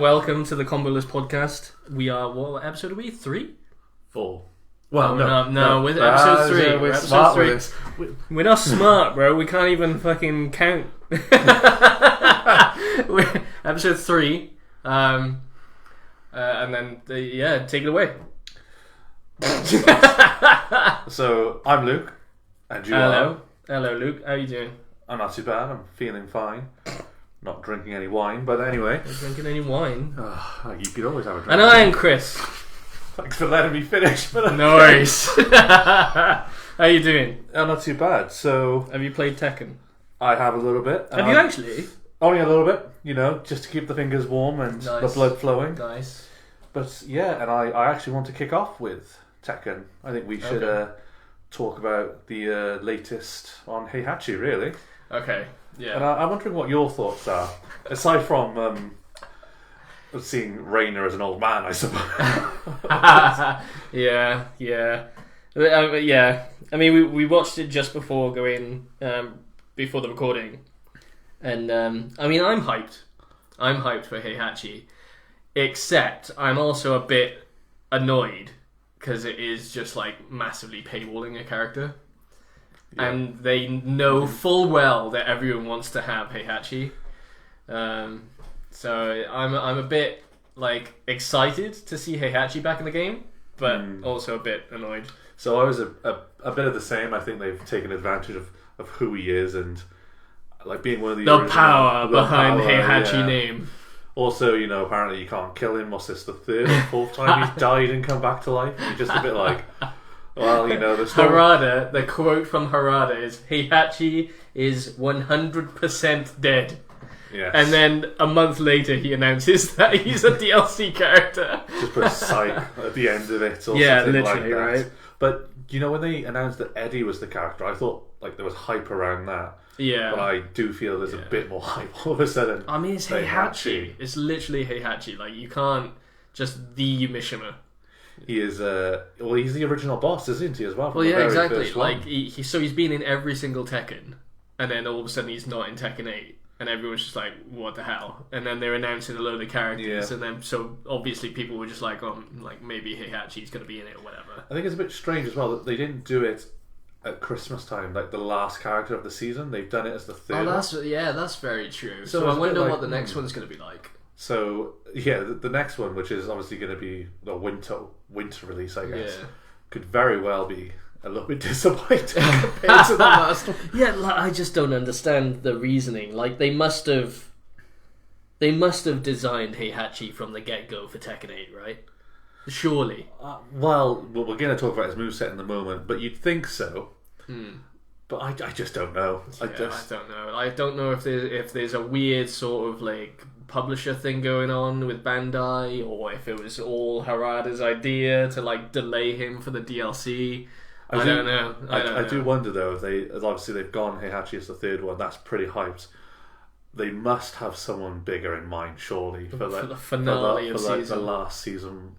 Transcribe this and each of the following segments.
welcome to the Comboless podcast. We are, what episode are we? 3? 4. Well, no, we're episode 3. We're episode 3. We're not smart, bro. We can't even fucking count. We're episode 3. And then, take it away. So, I'm Luke. And you are? Hello, Luke. How are you doing? I'm not too bad. I'm feeling fine. Not drinking any wine, but anyway. Not drinking any wine? You could always have a drink. And I am Chris. Thanks for letting me finish. But no worries. How are you doing? Not too bad. So, have you played Tekken? I have a little bit. Have you actually? Only a little bit, just to keep the fingers warm and the blood flowing. Nice. But yeah, and I actually want to kick off with Tekken. I think we should talk about the latest on Heihachi, really. Okay, yeah. And I'm wondering what your thoughts are, aside from seeing Rainer as an old man, I suppose. Yeah. I mean, we watched it just before going before the recording, and I mean, I'm hyped. I'm hyped for Heihachi, except I'm also a bit annoyed because it is just like massively paywalling a character. Yeah. And they know full well that everyone wants to have Heihachi. So I'm a bit like excited to see Heihachi back in the game, but also a bit annoyed. So I was a bit of the same. I think they've taken advantage of who he is and like being one of the power behind Heihachi name. Also, apparently you can't kill him. What's this, the 3rd or 4th time he's died and come back to life? You're just a bit like, well, the story... Harada, the quote from Harada is, Heihachi is 100% dead. Yes. And then a month later he announces that he's a DLC character. Just put a psych at the end of it or something literally, like that. Right? But, when they announced that Eddie was the character, I thought like there was hype around that. Yeah. But I do feel there's a bit more hype all of a sudden. I mean, it's Heihachi. It's literally Heihachi. Like, you can't just the Mishima. He is, he's the original boss, isn't he, as well? Well, yeah, exactly. Like, he's been in every single Tekken, and then all of a sudden he's not in Tekken 8, and everyone's just like, what the hell? And then they're announcing a load of characters, and then, so obviously people were just like, maybe Heihachi's going to be in it or whatever. I think it's a bit strange as well that they didn't do it at Christmas time, like the last character of the season. They've done it as the 3rd. That's very true. So I wonder what the next one's going to be like. So the next one, which is obviously going to be the winter release, I guess, could very well be a little bit disappointing compared to the last one. Yeah, I just don't understand the reasoning. Like they must have designed Heihachi from the get-go for Tekken 8, right? Surely. Well, we're going to talk about his moveset in the moment, but you'd think so. But I just don't know. I don't know. I don't know if there's a weird sort of like publisher thing going on with Bandai, or if it was all Harada's idea to like delay him for the DLC. I don't know. I do wonder though, if obviously they've gone Heihachi as the 3rd one. That's pretty hyped. They must have someone bigger in mind, surely, for the finale of season. The last season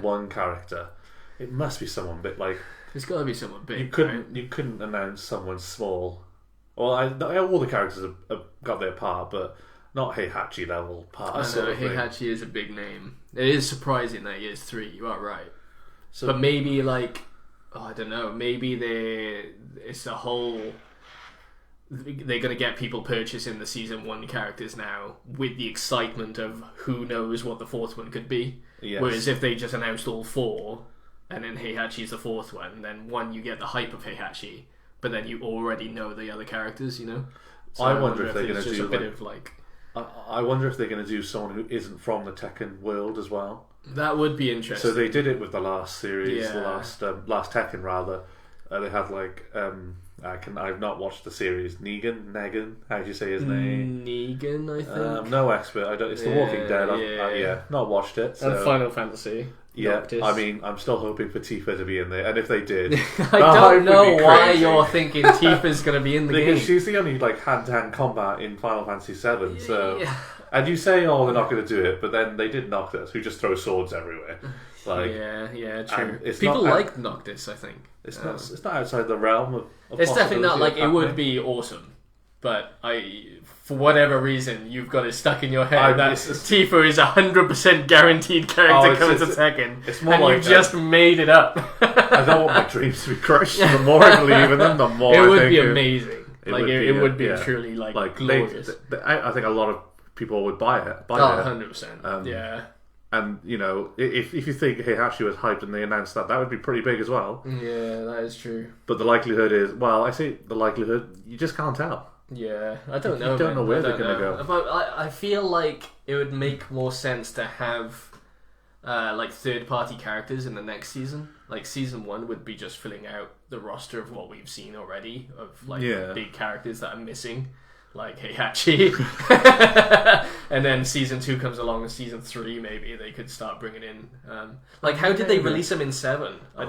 1 character. It must be someone big. Like there's got to be someone big. You couldn't announce someone small. Well, all the characters have got their part, but not Heihachi level part. I know Heihachi is a big name. It is surprising that he is 3. You are right. So, but maybe like, I don't know. Maybe it's a whole. They're going to get people purchasing the season 1 characters now with the excitement of who knows what the 4th one could be. Yes. Whereas if they just announced all 4 and then Heihachi's the 4th one, then you get the hype of Heihachi, but then you already know the other characters, So I wonder if they're going to do a bit of like. I wonder if they're going to do someone who isn't from the Tekken world as well. That would be interesting. So they did it with the last series, the last Tekken rather. They had like I've not watched the series. Negan. How do you say his name? Negan, I think. No expert. I don't. It's The Walking Dead. Not watched it. So. And Final Fantasy. Yeah, Noctis. I mean, I'm still hoping for Tifa to be in there, and if they did, I don't know why you're thinking Tifa's going to be in the game. Because she's the only like hand-to-hand combat in Final Fantasy VII. So, and you say, "Oh, they're not going to do it," but then they did Noctis, who just throws swords everywhere. Like, yeah, true. It's People like Noctis, I think. It's not outside the realm of it's definitely not like it would be awesome, but for whatever reason, you've got it stuck in your head that Tifa is 100% guaranteed character coming to Tekken, and you just made it up. I don't want my dreams to be crushed. The more I believe in them, the more it I would think be amazing. It would be yeah. truly glorious. I think a lot of people would buy it. 100%. Yeah. And if you think Heihachi was hyped and they announced that would be pretty big as well. Yeah, that is true. But the likelihood is, I say the likelihood, you just can't tell. Yeah, I don't know. You don't know where they're going to go. But I feel like it would make more sense to have third-party characters in the next season. Like season 1 would be just filling out the roster of what we've seen already of big characters that are missing. Like Heihachi. And then season 2 comes along, and season 3 maybe they could start bringing in how did they release them in 7? I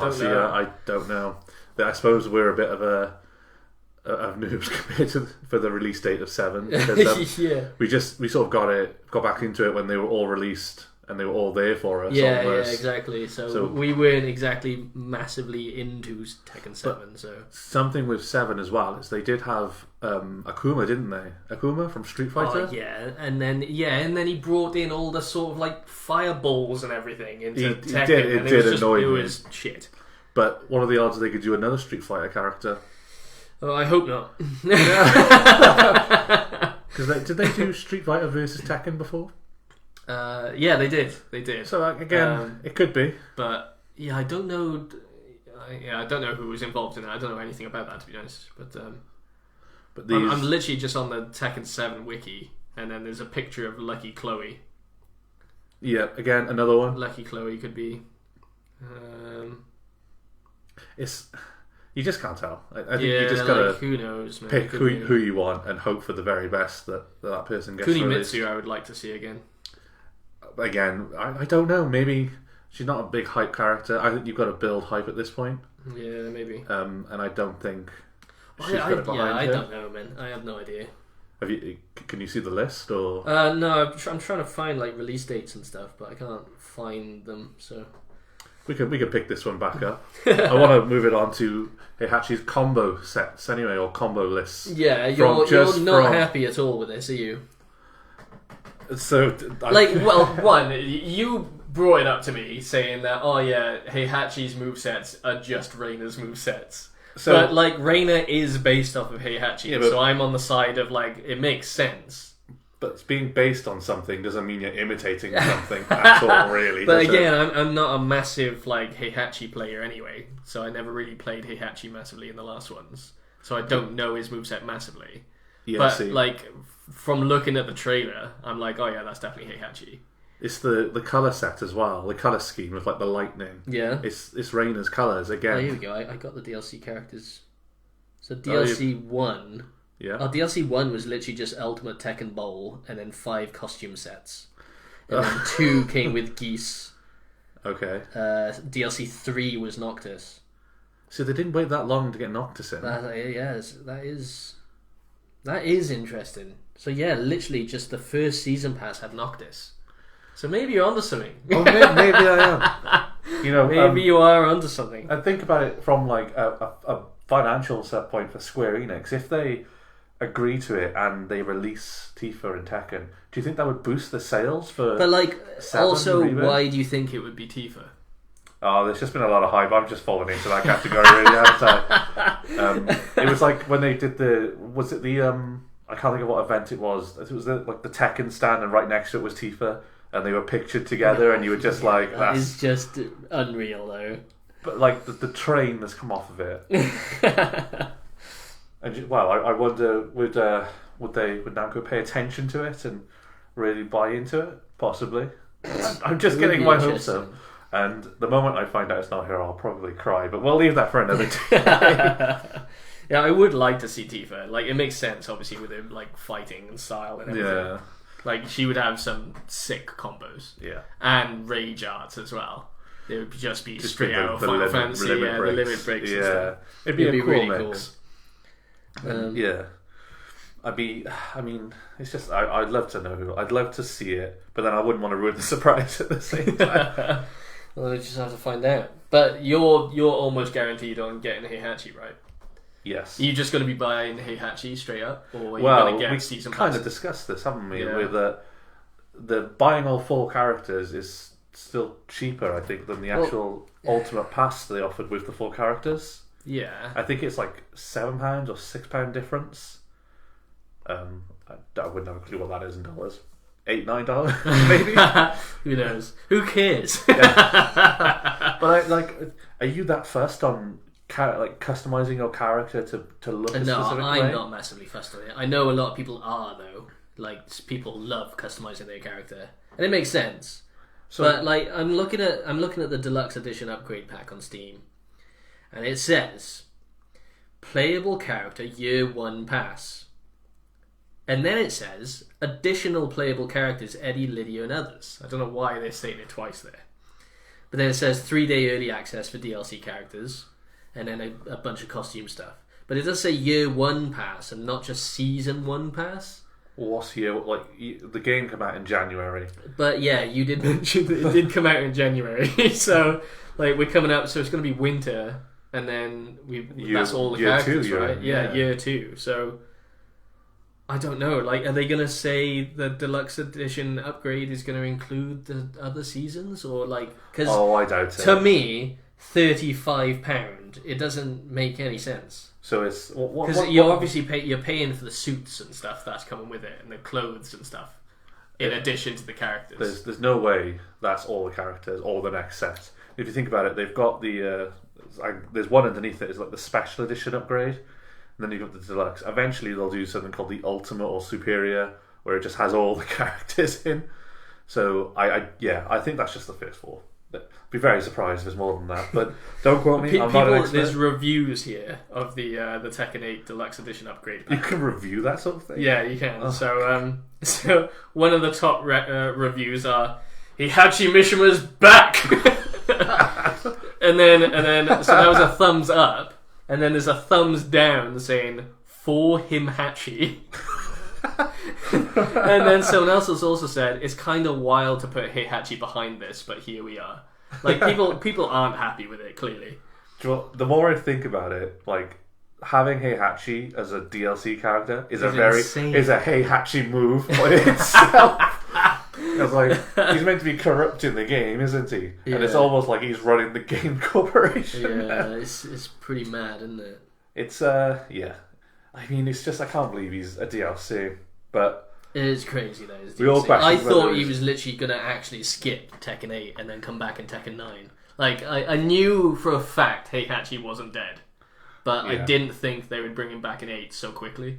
don't know. I suppose we're a bit of noobs compared to for the release date of 7 because we sort of got back into it when they were all released and they were all there for us. Yeah, exactly. So we weren't exactly massively into Tekken 7. So something with 7 as well is they did have Akuma, didn't they? Akuma from Street Fighter. And then he brought in all the sort of fireballs and everything into Tekken. It did annoy me. It was shit. But what are the odds they could do another Street Fighter character? Oh, I hope not. Because did they do Street Fighter versus Tekken before? Yeah, they did. So again, it could be. But yeah, I don't know. I don't know who was involved in it. I don't know anything about that, to be honest. But I'm literally just on the Tekken 7 wiki, and then there's a picture of Lucky Chloe. Yeah, again, another one. Lucky Chloe could be. You just can't tell. I think you just gotta who knows, man. Pick who you want and hope for the very best that person gets released. Kunimitsu I would like to see again. Again, I don't know. Maybe she's not a big hype character. I think you've got to build hype at this point. Yeah, maybe. And I don't think she's got it behind her. I don't know, man. I have no idea. Can you see the list or? No, I'm trying to find release dates and stuff, but I can't find them. So we can pick this one back up. I want to move it on to Heihachi's combo sets anyway, or combo lists. Yeah, you're not happy at all with this, are you? So, one, you brought it up to me saying that, Heihachi's movesets are just Reina's movesets. But Reina is based off of Heihachi, so I'm on the side of it makes sense. But being based on something doesn't mean you're imitating something at all, really. But again, I'm not a massive Heihachi player anyway, so I never really played Heihachi massively in the last ones, so I don't know his moveset massively. Yeah, but from looking at the trailer, I'm that's definitely Heihachi. It's the colour set as well, the colour scheme of the lightning. Yeah. It's Reina's colours again. Oh, here we go. I got the DLC characters. So DLC 1. Yeah. Oh, DLC 1 was literally just Ultimate Tekken Bowl and then 5 costume sets. And then 2 came with Geese. Okay. DLC 3 was Noctis. So they didn't wait that long to get Noctis in. That is interesting. So yeah, literally just the first season pass had Noctis. So maybe you're onto something. Oh, maybe I am. Maybe you are onto something. And think about it from a financial set point for Square Enix. If they agree to it and they release Tifa and Tekken, do you think that would boost the sales for? But also, why do you think it would be Tifa? Oh, there's just been a lot of hype. I'm just falling into that category, really, haven't I? It was when they did I can't think of what event it was. It was the Tekken stand, and right next to it was Tifa, and they were pictured together, and you were just that is just unreal, though. But the train has come off of it. And I wonder would Namco pay attention to it and really buy into it? Possibly. I'm just getting my hopes up. And the moment I find out it's not her, I'll probably cry. But we'll leave that for another time. Yeah, I would like to see Tifa. It makes sense, obviously, with her fighting and style and everything. Yeah. She would have some sick combos. Yeah. And rage arts as well. They would just be straight out of Final Fantasy. The limit breaks. Yeah. And stuff. It'd be a cool really mix. Cool. Yeah. It's just I'd love to know. I'd love to see it, but then I wouldn't want to ruin the surprise at the same time. Well, we just have to find out. But you're almost guaranteed on getting Heihachi, right? Yes. Are you just going to be buying Heihachi straight up, or are you going to get season passes? We kind of discussed this, haven't we? Yeah. With the buying all 4 characters is still cheaper, I think, than the actual Ultimate Pass they offered with the 4 characters. Yeah. I think it's like £7 or £6 difference. I wouldn't have a clue what that is in dollars. $8, $9 maybe. Who knows? Who cares? Yeah. But are you that fussed on customizing your character to look a specific way? No, I'm not massively fussed on it. I know a lot of people are though. Like, people love customizing their character, and it makes sense. So, but like, I'm looking at the deluxe edition upgrade pack on Steam, and it says playable character year 1 pass. And then it says, additional playable characters, Eddie, Lydia, and others. I don't know why they're saying it twice there. But then it says 3-day early access for DLC characters, and then a bunch of costume stuff. But it does say year 1 pass, and not just season 1 pass. What's year? Like, the game came out in January. But yeah, you did mention that it did come out in January. So, like, we're coming up, so it's going to be winter, and then that's all the characters, right? Yeah, year 2. So... I don't know. Like, are they going to say the deluxe edition upgrade is going to include the other seasons, or like? Cause I doubt it. To me, £35. It doesn't make any sense. So it's because you're obviously you're paying for the suits and stuff that's coming with it, and the clothes and stuff, in addition to the characters. There's no way that's all the characters or the next set. If you think about it, they've got the there's one underneath it is like the special edition upgrade. And then you've got the deluxe. Eventually they'll do something called the ultimate or superior, where it just has all the characters in. So I think that's just the first 4. I'd be very surprised if there's more than that, but don't quote me. I'm not an expert. There's reviews here of the Tekken 8 Deluxe Edition upgrade pack. You can review that sort of thing? Yeah, you can. Oh. So one of the top reviews are Heihachi Mishima's back, and then so that was a thumbs up. And then there's a thumbs down saying, for Heihachi. And then someone else has also said, it's kind of wild to put Heihachi behind this, but here we are. Like, people aren't happy with it, clearly. The more I think think it, like, having Heihachi as a DLC character is a Heihachi move by itself. It's like, he's meant to be corrupting the game, isn't he? Yeah. And it's almost like he's running the game corporation. Yeah, it's pretty mad, isn't it? It's yeah. I mean, it's just, I can't believe he's a DLC, but it is crazy though. We all I thought he was literally gonna actually skip Tekken 8 and then come back in Tekken 9. Like, I knew for a fact Heihachi wasn't dead, but I didn't think they would bring him back in 8 so quickly.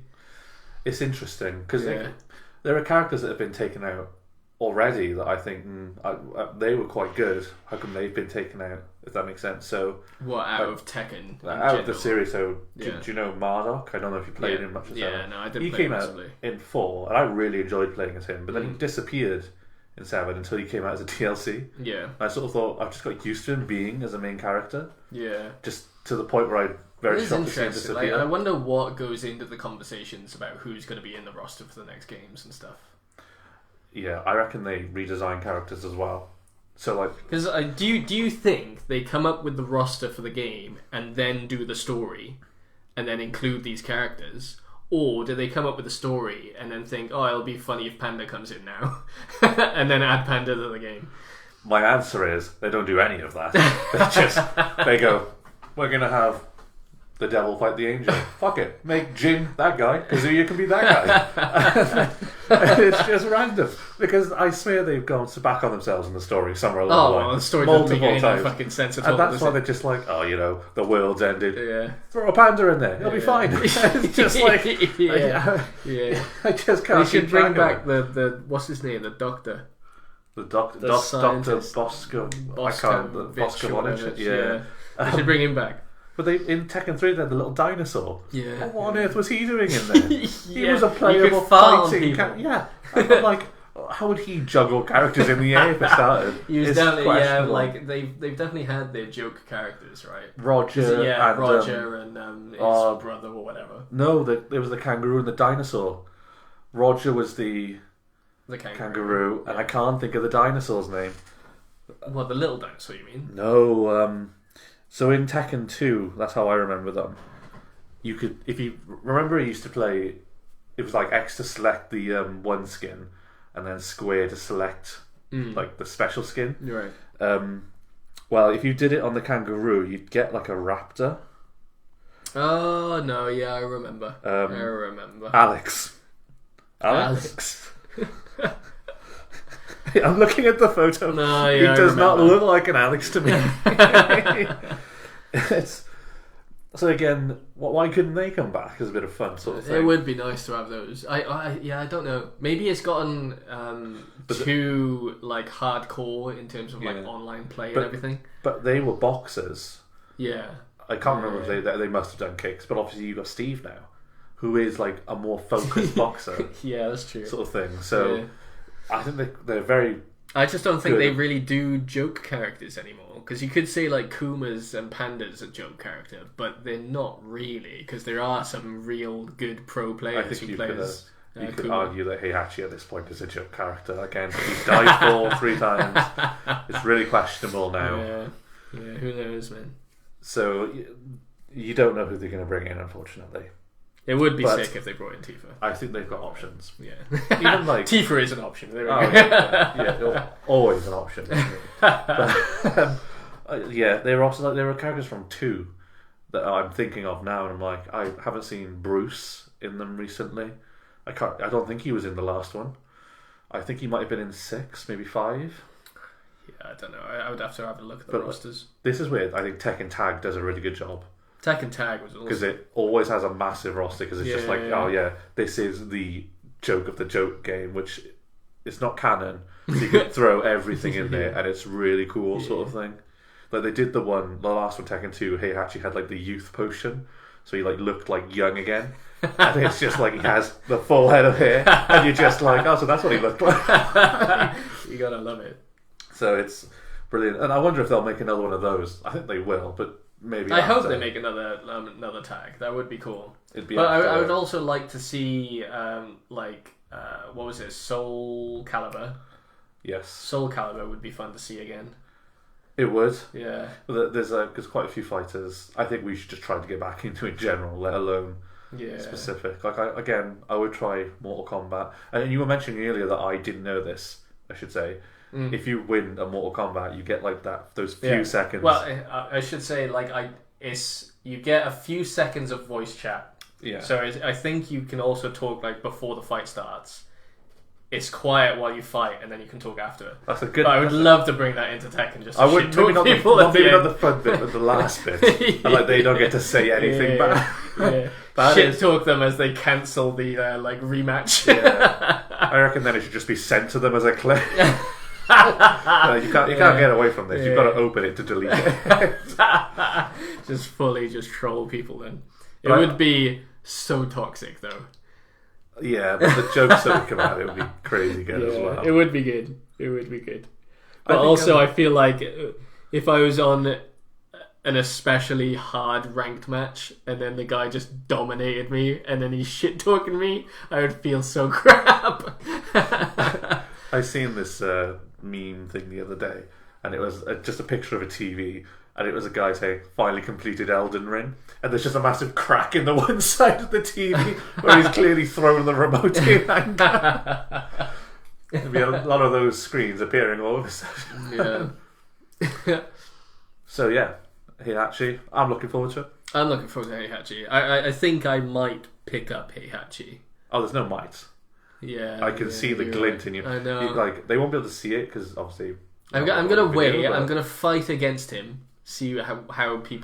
It's interesting because there are characters that have been taken out already that I think they were quite good. How come they've been taken out? If that makes sense. So what out of Tekken? Out of the series. So do you know Marduk? I don't know if you played him much as that. Yeah, no, I did. He came out in 4, and I really enjoyed playing as him. But then he disappeared in 7 until he came out as a DLC. Yeah, and I sort of thought I've just got used to him being as a main character. Yeah, just to the point where I very shocked to see him disappear. Like, I wonder what goes into the conversations about who's going to be in the roster for the next games and stuff. Yeah, I reckon they redesign characters as well. So, like, because do you think they come up with the roster for the game and then do the story and then include these characters, or do they come up with the story and then think, oh, it'll be funny if Panda comes in now, and then add Panda to the game? My answer is they don't do any of that. they go, we're gonna have the devil fight the angel. Fuck it. Make Jin that guy. Kazuya can be that guy. It's just random. Because I swear they've gone back on themselves in the story somewhere along the line. Well, the story doesn't make any fucking sense at all. And that's why they're just like, oh, the world's ended. Yeah. Throw a panda in there. It'll be fine. It's just like... yeah. I just can't They should bring back the... What's his name? The doctor. The doctor. Dr. Bosco. I can't... Bosco. Yeah. They should bring him back. But in Tekken 3 they had the little dinosaur. Yeah. What on earth was he doing in there? He was a playable fighting character. Yeah. I'm like, how would he juggle characters in the air for starters? He was definitely, like, they've definitely had their joke characters, right? Roger and his brother or whatever. No, there was the kangaroo and the dinosaur. Roger was the kangaroo, and I can't think of the dinosaur's name. What, the little dinosaur, you mean? No, so in Tekken 2, that's how I remember them. you could, if you remember, he used to play. It was like X to select the one skin, and then square to select like the special skin. Right. Well, if you did it on the kangaroo, you'd get like a raptor. Oh no! Yeah, I remember. Alex. I'm looking at the photo. No, yeah, he does not look like an Alex to me. So again, why couldn't they come back as a bit of fun sort of thing? It would be nice to have those. I don't know. Maybe it's gotten too like hardcore in terms of like online play and everything. But they were boxers. Yeah. I can't remember if they must have done kicks, but obviously you've got Steve now, who is like a more focused boxer. Yeah, that's true. Sort of thing. So I think they're very. I just don't think they really do joke characters anymore. Because you could say like Kumas and Panda's a joke character, but they're not really. Because there are some real good pro players. I think who play as you could argue that Heihachi at this point is a joke character. Again, he's died for 3 times. It's really questionable now. Yeah, who knows, man. So you don't know who they're going to bring in, unfortunately. It would be sick if they brought in Tifa. I think they've got options. Yeah, even like Tifa is an option. There we go. Yeah, always an option. There are characters from 2 that I'm thinking of now, and I'm like, I haven't seen Bruce in them recently. I don't think he was in the last one. I think he might have been in 6, maybe 5. Yeah, I don't know. I would have to have a look at the rosters. This is weird. I think Tekken Tag does a really good job. Tekken Tag was awesome. Because it always has a massive roster, because it's just like, this is the joke of the joke game, which it's not canon, so you can throw everything in there, and it's really cool sort of thing. Like they did the last one, Tekken 2, Heihachi had like the youth potion, so he like looked like young again, and it's just like he has the full head of hair, and you're just like, oh, so that's what he looked like. You gotta love it. So it's brilliant, and I wonder if they'll make another one of those. I think they will, but maybe I hope they make another tag. That would be cool. But I would also like to see what was it, Soul Calibur. Yes, Soul Calibur would be fun to see again. It would. Yeah. There's quite a few fighters. I think we should just try to get back into in general, let alone specific. Like I would try Mortal Kombat. And you were mentioning earlier that I didn't know this. I should say. If you win a Mortal Kombat, you get like those few seconds. Well, I should say you get a few seconds of voice chat. Yeah. So I think you can also talk like before the fight starts. It's quiet while you fight, and then you can talk after. That's a good. But I would love to bring that into Tekken. Just to I would talk people not the fun bit, but the last bit, and like they don't get to say anything back. Shit talk them as they cancel the rematch. I reckon then it should just be sent to them as a clip. You can't get away from this. You've got to open it to delete it. Just fully troll people then. It would be so toxic though. Yeah, but the jokes that would come out, it would be crazy good as well. It would be good. But I feel like if I was on an especially hard ranked match and then the guy just dominated me and then he's shit talking me, I would feel so crap. I seen this meme thing the other day, and it was just a picture of a TV, and it was a guy saying, finally completed Elden Ring, and there's just a massive crack in the one side of the TV where he's clearly thrown the remote in anger. There'll be a lot of those screens appearing all of a sudden. Yeah. So yeah, Heihachi, I'm looking forward to it. I'm looking forward to Heihachi. I think I might pick up Heihachi. Oh, there's no might. Yeah, I can see the glint in you. I know. They won't be able to see it because obviously. I'm gonna wait. I'm gonna fight against him. See how he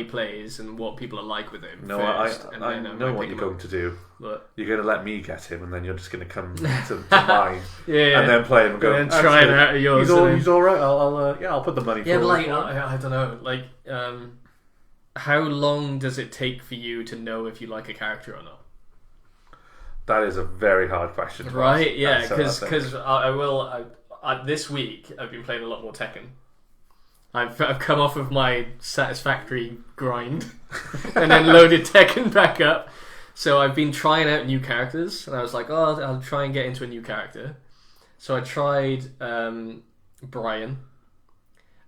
plays and what people are like with him. No, first, I know what you're going to do. What? You're going to let me get him, and then you're just going to come to mine, and then play him and go. And then try it out of yours. He's all right. I'll put the money. Yeah, but I don't know. How long does it take for you to know if you like a character or not? That is a very hard question. Right? Yeah, because this week I've been playing a lot more Tekken. I've come off of my satisfactory grind and then loaded Tekken back up. So I've been trying out new characters, and I was like, I'll try and get into a new character. So I tried Brian,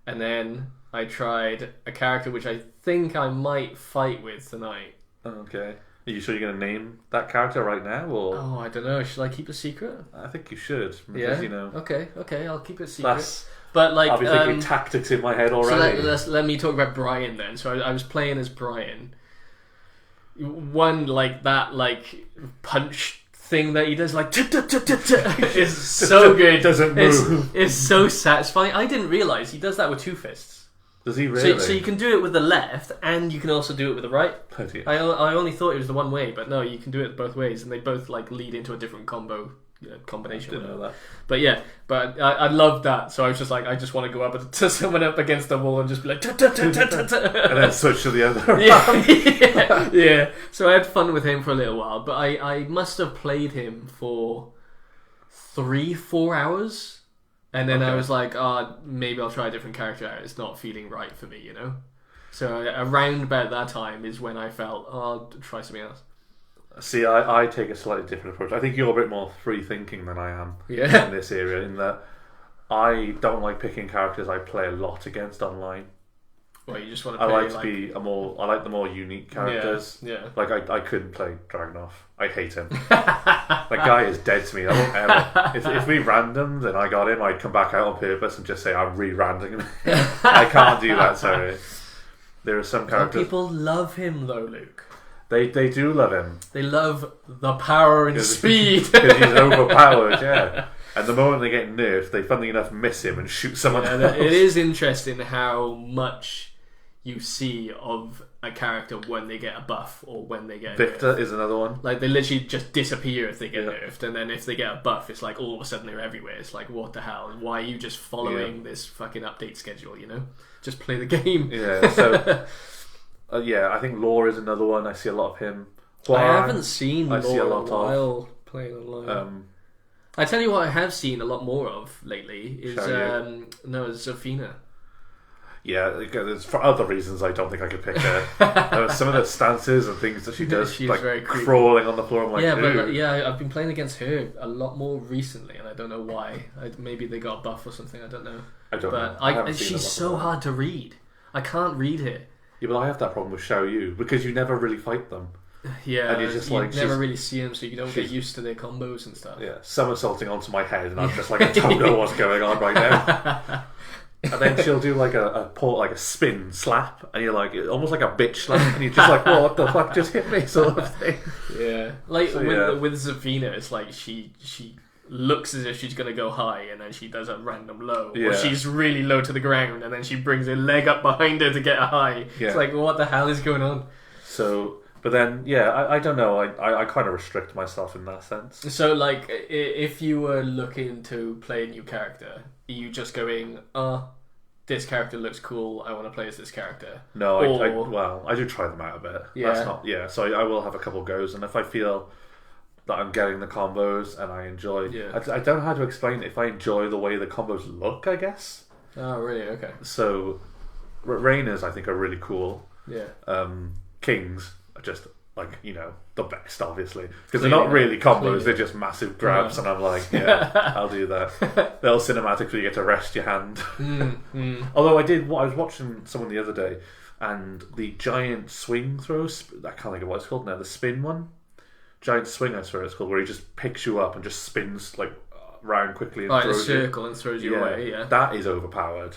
and then I tried a character which I think I might fight with tonight. Okay. Are you sure you're going to name that character right now, or? Oh, I don't know. Should I keep it secret? I think you should. Because, Yeah. Okay. I'll keep it secret. But like, I'll be thinking tactics in my head already. So let me talk about Brian then. So I was playing as Brian. One like that punch thing that he does is so good. Doesn't move. It's so satisfying. I didn't realise he does that with two fists. Does he really? So you can do it with the left, and you can also do it with the right. I only thought it was the one way, but no, you can do it both ways, and they both lead into a different combination. I didn't know that. But I loved that. So I was just like, I just want to go up to someone up against the wall and just be like, and then switch to the other. Yeah. So I had fun with him for a little while, but I must have played him for 3-4 hours. And then I was like, maybe I'll try a different character out. It's not feeling right for me, So around about that time is when I felt, I'll try something else. See, I take a slightly different approach. I think you're a bit more free-thinking than I am in this area, in that I don't like picking characters I play a lot against online. Well, you just want to play, I like the more unique characters. Yeah. Like, I couldn't play Dragunov. I hate him. That guy is dead to me. I won't ever. If we randomed and I got him, I'd come back out on purpose and just say, I'm re-randing him. I can't do that, sorry. There are some characters... People love him, though, Luke. They do love him. They love the power and speed. Because he's overpowered, yeah. And the moment they get nerfed, they, funnily enough, miss him and shoot someone else. It is interesting how much you see of a character when they get a buff or when they get Victor nerfed. Is another one. Like, they literally just disappear if they get nerfed, and then if they get a buff, it's like all of a sudden they're everywhere. It's like, what the hell? And why are you just following this fucking update schedule, Just play the game. Yeah, so... I think Law is another one. I see a lot of him. Huang, I haven't seen Law see a lot in a while playing online. I tell you what I have seen a lot more of lately is Zofina. Yeah, there's, for other reasons I don't think I could pick her. Some of the stances and things that she does, she's like very creepy. Crawling on the floor. I'm like, I've been playing against her a lot more recently, and I don't know why. Maybe they got a buff or something. I don't know. I don't know. She's so hard to read. I can't read her. Yeah, but I have that problem with Xiao Yu because you never really fight them. Yeah, and you never really see them, so you don't get used to their combos and stuff. Yeah, somersaulting onto my head, and I'm just like, I don't know what's going on right now. And then she'll do like a spin slap, and you're like, almost like a bitch slap, and you're just like, what the fuck just hit me, sort of thing. Yeah, with Zofina, it's like she looks as if she's going to go high, and then she does a random low, or she's really low to the ground, and then she brings her leg up behind her to get a high. Yeah. It's like, what the hell is going on? So, but then, I don't know, I kind of restrict myself in that sense. So, like, if you were looking to play a new character, are you just going, this character looks cool, I want to play as this character? No, I do try them out a bit. Yeah. So I will have a couple goes, and if I feel that I'm getting the combos and I enjoy... Yeah. I don't know how to explain it. If I enjoy the way the combos look, I guess. Oh, really? Okay. So, Rainers, I think, are really cool. Yeah. Kings are just, like, the best, obviously. Because they're not really combos, they're just massive grabs, and I'm like, I'll do that. Little cinematics where you get to rest your hand. Although I was watching someone the other day, and the giant swing throw... I can't think of what it's called now. The spin one? Giant swing, I swear it's called, where he just picks you up and just spins like round quickly and throws you. In a circle and throws you away. Yeah, that is overpowered.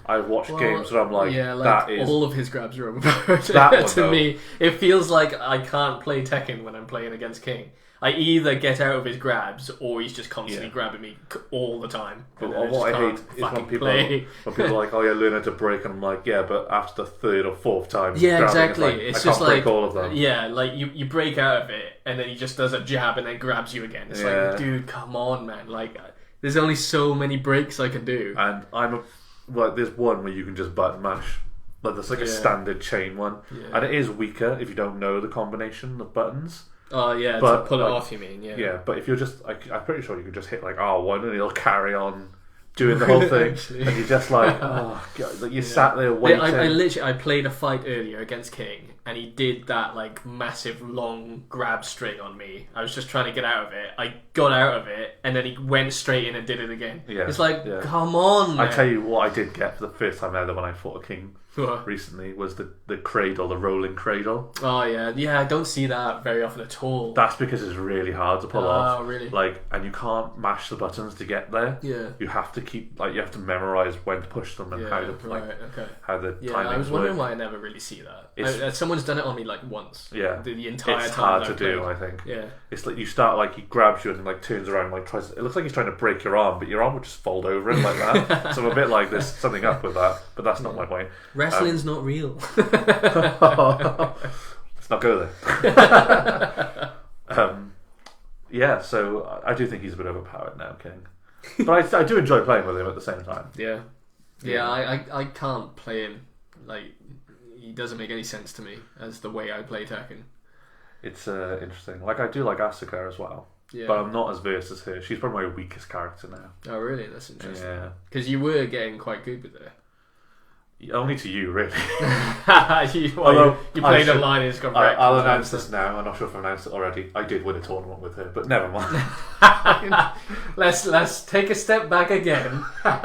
I've watched games where I'm like, that is... all of his grabs are overpowered. To me, it feels like I can't play Tekken when I'm playing against King. I either get out of his grabs or he's just constantly grabbing me all the time. But what I hate is when people are like, oh yeah, learn how to break, and I'm like, yeah, but after the third or fourth time, exactly. It's just like, break all of them. Yeah, like you break out of it, and then he just does a jab and then grabs you again. It's like, dude, come on, man. Like, there's only so many breaks I can do. And there's one where you can just button mash. Like, there's like a standard chain one, and it is weaker if you don't know the combination of buttons. Oh yeah, to pull it off, you mean? Yeah. Yeah, but if you're just, I'm pretty sure you could just hit like R1 and it'll carry on doing the whole thing, and you're just like, oh god, like you sat there waiting. I played a fight earlier against King, and he did that like massive long grab string on me. I was just trying to get out of it. I got out of it, and then he went straight in and did it again. Yeah, it's like, come on, man. I tell you what I did get for the first time ever when I fought a king recently was the cradle, the rolling cradle. Oh yeah, I don't see that very often at all. That's because it's really hard to pull off. Oh really? Like, and you can't mash the buttons to get there. Yeah, you have to you have to memorize when to push them and how to how the timings I was wondering why I never really see that. Someone's done it on me like once. Yeah, the entire it's time. It's hard to do. I think. Yeah, it's like you start like he grabs you and then like turns around and like tries. It looks like he's trying to break your arm, but your arm would just fold over him like that. So I'm a bit like there's something up with that, but that's not my point. Wrestling's not real. Let's not go there. So I do think he's a bit overpowered now, King. But I do enjoy playing with him at the same time. Yeah. I can't play him. Like, he doesn't make any sense to me as the way I play Tekken. It's interesting. Like, I do like Asuka as well. Yeah. But I'm not as versed as her. She's probably my weakest character now. Oh, really? That's interesting. Yeah. Because you were getting quite good with her. Only to you, really. you played online and it's gone wrecked. I'll announce this now. I'm not sure if I've announced it already. I did win a tournament with her, but never mind. Let's take a step back again.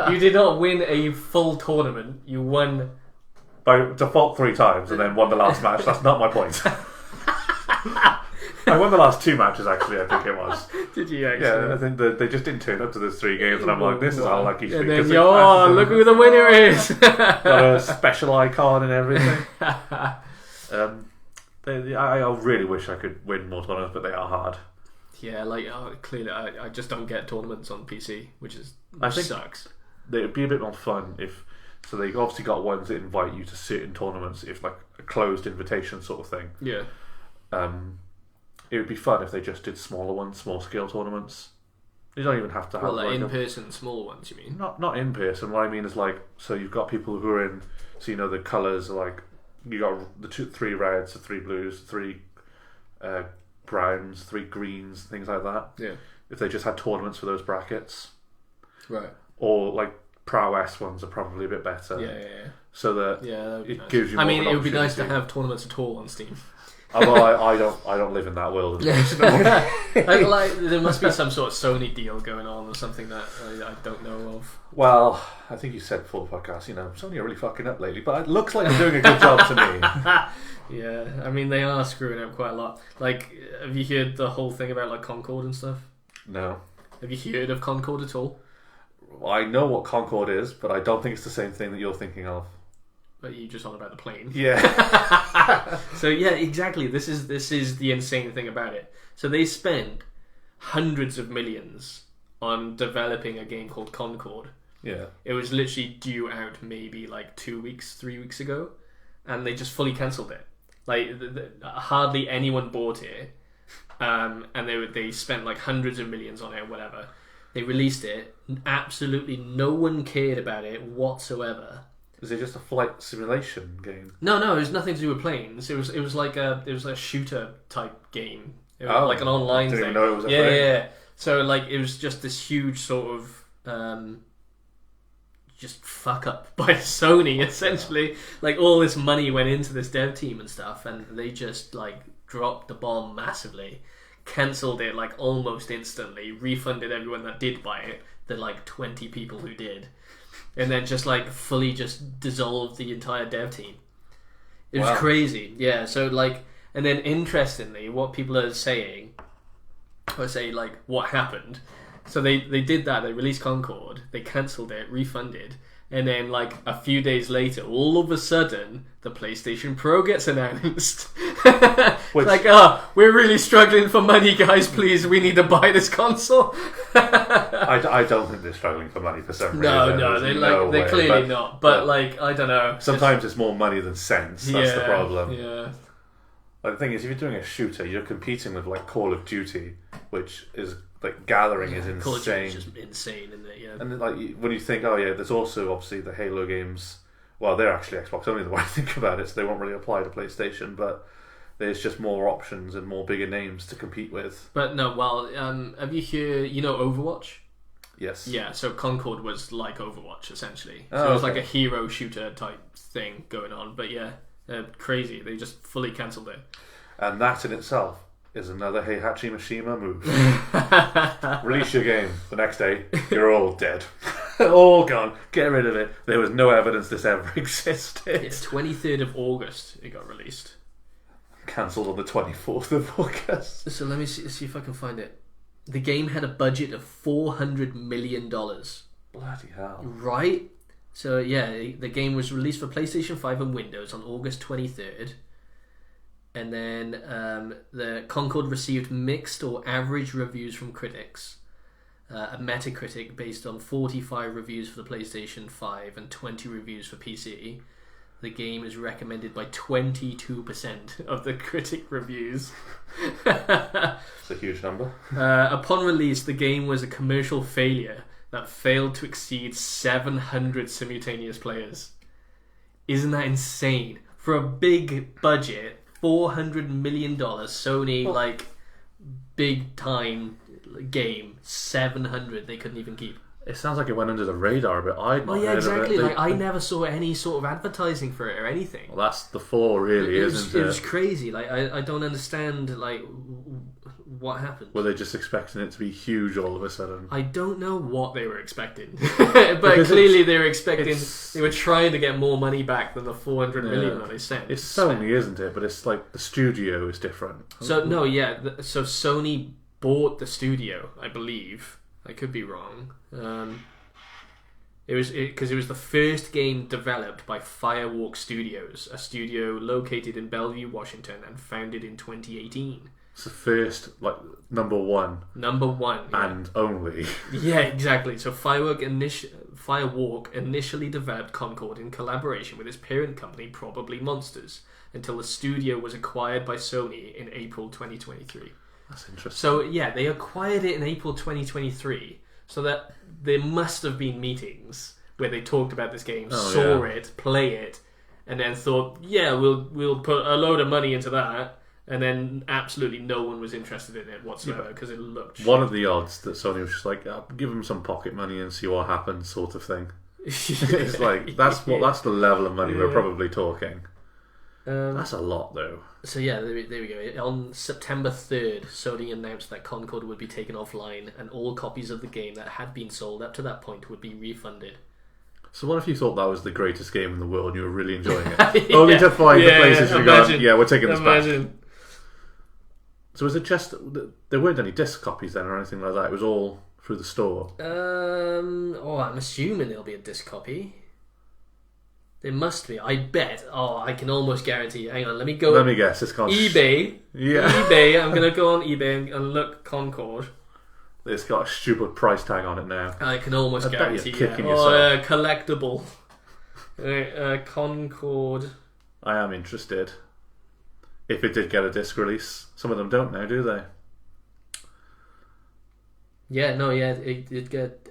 You did not win a full tournament. You won by default 3 times and then won the last match. That's not my point. I won the last 2 matches, actually, I think it was. Did you actually? Yeah, I think they just didn't turn up to those 3 games, and I'm like, this is how lucky she is. And then, look who the winner is! Got a special icon and everything. I really wish I could win more tournaments, but they are hard. Yeah, clearly, I just don't get tournaments on PC, which sucks. It would be a bit more fun if... So they obviously got ones that invite you to certain tournaments, if like a closed invitation sort of thing. Yeah. It would be fun if they just did smaller ones, small scale tournaments. You don't even have to have like in-person smaller ones, you mean? Not in person. What I mean is like, so you've got people who are in, so you know the colours are like, you got the 3 reds, the 3 blues, 3 browns, 3 greens, things like that. Yeah. If they just had tournaments for those brackets. Right. Or like prowess ones are probably a bit better. Yeah. So that it gives you more it would be nice to have tournaments at all on Steam. Well, I don't live in that world. There must be some sort of Sony deal going on or something that I don't know of. Well, I think you said before the podcast, Sony are really fucking up lately, but it looks like they're doing a good job to me. Yeah, I mean, they are screwing up quite a lot. Like, have you heard the whole thing about like Concord and stuff? No. Have you heard of Concord at all? Well, I know what Concord is, but I don't think it's the same thing that you're thinking of. But you just on about the plane. Yeah. So yeah, exactly. This is the insane thing about it. So they spend hundreds of millions on developing a game called Concord. Yeah. It was literally due out maybe like 2 weeks, 3 weeks ago, and they just fully cancelled it. Like hardly anyone bought it, and they spent like hundreds of millions on it or whatever. They released it. Absolutely no one cared about it whatsoever. Is it just a flight simulation game? No, it was nothing to do with planes. It was like a shooter type game. It was like an online thing. I didn't even know it was a thing. Yeah. So like it was just this huge sort of just fuck up by Sony essentially. Like all this money went into this dev team and stuff, and they just like dropped the bomb massively. Cancelled it like almost instantly. Refunded everyone that did buy it. The like 20 people who did. And then just like fully just dissolved the entire dev team. It was crazy. Yeah, so like, and then interestingly, what people are saying, or say like what happened. So they did that, they released Concord, they cancelled it, refunded, and then like a few days later, all of a sudden, the PlayStation Pro gets announced. Like, we're really struggling for money, guys, please, we need to buy this console. I don't think they're struggling for money for some reason. No, they're clearly not. But like, I don't know. Sometimes it's more money than sense. That's the problem. Yeah. Like, the thing is, if you're doing a shooter, you're competing with like Call of Duty, which is like gathering is insane. Call of Duty is just insane, isn't it? Yeah. And then, like when you think, there's also obviously the Halo games. Well, they're actually Xbox only the way I think about it, so they won't really apply to PlayStation. But there's just more options and more bigger names to compete with. But no, have you heard? Overwatch? Yes. Yeah. So Concord was like Overwatch essentially. So it was like a hero shooter type thing going on. But yeah, Crazy. They just fully cancelled it. And that in itself is another Heihachi Mishima move. Release your game. The next day, you're all dead. All gone. Get rid of it. There was no evidence this ever existed. It's 23rd of August it got released. Cancelled on the 24th of August. So let me see if I can find it. The game had a budget of $400 million. Bloody hell. Right? So yeah, the game was released for PlayStation 5 and Windows on August 23rd. And then the Concord received mixed or average reviews from critics. A Metacritic based on 45 reviews for the PlayStation 5 and 20 reviews for PC. The game is recommended by 22% of the critic reviews. It's a huge number. Upon release, the game was a commercial failure that failed to exceed 700 simultaneous players. Isn't that insane? For a big budget, $400 million, Sony, big time game, 700 they couldn't even keep. It sounds like it went under the radar a bit. I'd not heard exactly. of it. I never saw any sort of advertising for it or anything. Well, that's the flaw, really, isn't it? It was crazy. I don't understand what happened. Were they just expecting it to be huge all of a sudden? I don't know what they were expecting, but clearly they were expecting. They were trying to get more money back than the 400 million that they sent. It's Sony, isn't it? But it's like the studio is different. So so Sony bought the studio, I believe. I could be wrong. It was the first game developed by Firewalk Studios, a studio located in Bellevue, Washington, and founded in 2018. It's the first, number one. Number one, yeah. And only. Yeah, exactly. So Firewalk initially developed Concord in collaboration with its parent company, Probably Monsters, until the studio was acquired by Sony in April 2023. That's interesting. So yeah, they acquired it in April 2023. So that there must have been meetings where they talked about this game, saw it, play it, and then thought, yeah, we'll put a load of money into that, and then absolutely no one was interested in it whatsoever because it looked. One of the odds that Sony was just like, give them some pocket money and see what happens, sort of thing. It's like that's the level of money we're probably talking. That's a lot, though. So yeah, there we go. On September 3rd, Sony announced that Concord would be taken offline and all copies of the game that had been sold up to that point would be refunded. So what if you thought that was the greatest game in the world and you were really enjoying it? Only to find the places you're going, we're taking this back. So was it just... There weren't any disc copies then or anything like that? It was all through the store? I'm assuming there'll be a disc copy. There must be. I bet. I can almost guarantee. Hang on, let me go. Let me guess. It's called eBay. Yeah. eBay. I'm going to go on eBay and look Concord. It's got a stupid price tag on it now. I can almost guarantee. Collectible. Concord. I am interested. If it did get a disc release. Some of them don't now, do they? It did get...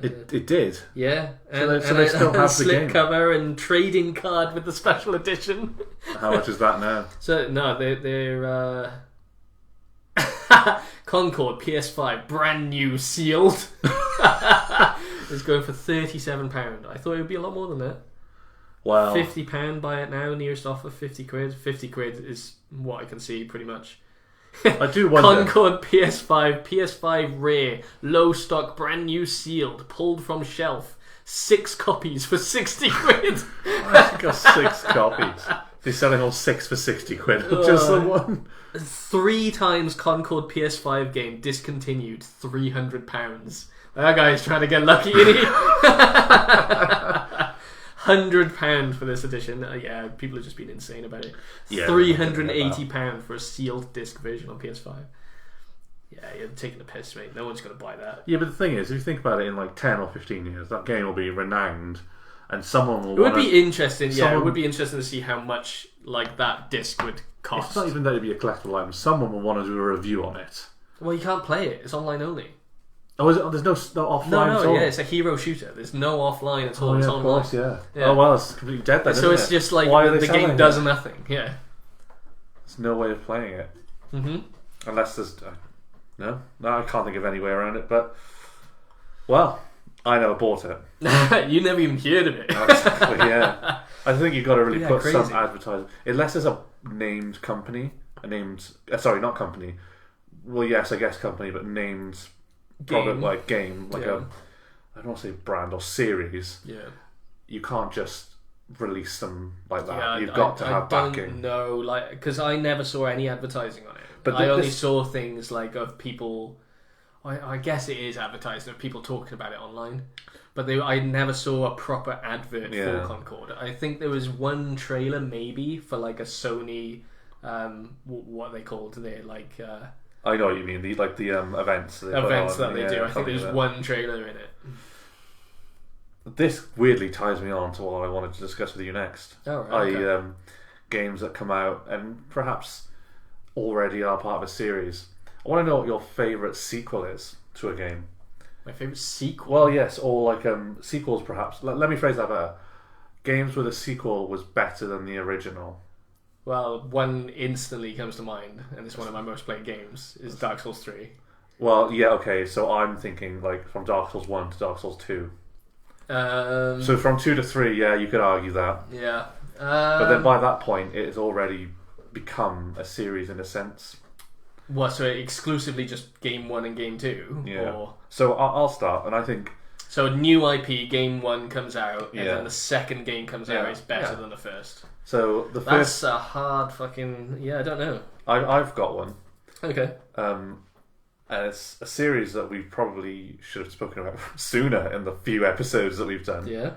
It did? Yeah. So they still have the game. Slipcover and trading card with the special edition. How much is that now? So, no, they're Concord PS5, brand new, sealed. It's going for £37. I thought it would be a lot more than that. Wow. £50 buy it now, nearest offer, 50 quid. 50 quid is what I can see, pretty much. I do wonder. Concord PS5 rare, low stock, brand new, sealed, pulled from shelf. 6 copies for 60 quid. I got 6 copies. They're selling all 6 for 60 quid. Just the one. 3 times Concord PS5 game discontinued, £300. That guy's trying to get lucky, isn't he? £100 for this edition. People have just been insane about it. Yeah, £380 for a sealed disc version on PS5. Yeah, you're taking the piss, mate. No one's going to buy that. Yeah, but the thing is, if you think about it, in 10 or 15 years, that game will be renowned, and someone will. It would be interesting. Yeah, it would be interesting to see how much that disc would cost. It's not even that it'd be a collectible item. Someone will want to do a review on it. Well, you can't play it. It's online only. Oh, is it? There's no offline at all? Yeah, it's a hero shooter. There's no offline at all. Oh, it's online. Of course, yeah. Oh, well, it's completely dead then, so it's just the game does nothing. Yeah. There's no way of playing it. Mm-hmm. Unless there's... No, I can't think of any way around it, but... Well, I never bought it. You never even heard of it. Exactly, yeah. I think you've got to really put crazy. some advertising, unless there's a named company, sorry, not company. Well, yes, I guess company, but named product like game, like a, I don't want to say brand or series. Yeah. You can't just release them like that. Yeah, You've got to have backing. No, like because I never saw any advertising on it. But I only saw things like of people. I guess it is advertising of people talking about it online. But I never saw a proper advert for Concord. I think there was one trailer maybe for like a Sony, what they called their like. I know what you mean. The events. Events that they do. I think there's one trailer in it. This weirdly ties me on to what I wanted to discuss with you next. Oh, right. Okay. Games that come out and perhaps already are part of a series. I want to know what your favourite sequel is to a game. My favourite sequel? Well, yes, or like sequels perhaps. Let me phrase that better. Games where the sequel was better than the original. Well, one instantly comes to mind, and it's one of my most played games, is Dark Souls 3. Well, yeah, okay, so I'm thinking like from Dark Souls 1 to Dark Souls 2. So from 2 to 3, yeah, you could argue that. Yeah. But then by that point, it has already become a series in a sense. What, so exclusively just Game 1 and Game 2? Yeah. Or... So I'll start, and I think... So a new IP, Game 1 comes out, and then the second game comes out is better than the first. So the first... That's a hard fucking... Yeah, I don't know. I've got one. Okay. And it's a series that we probably should have spoken about sooner in the few episodes that we've done. Yeah.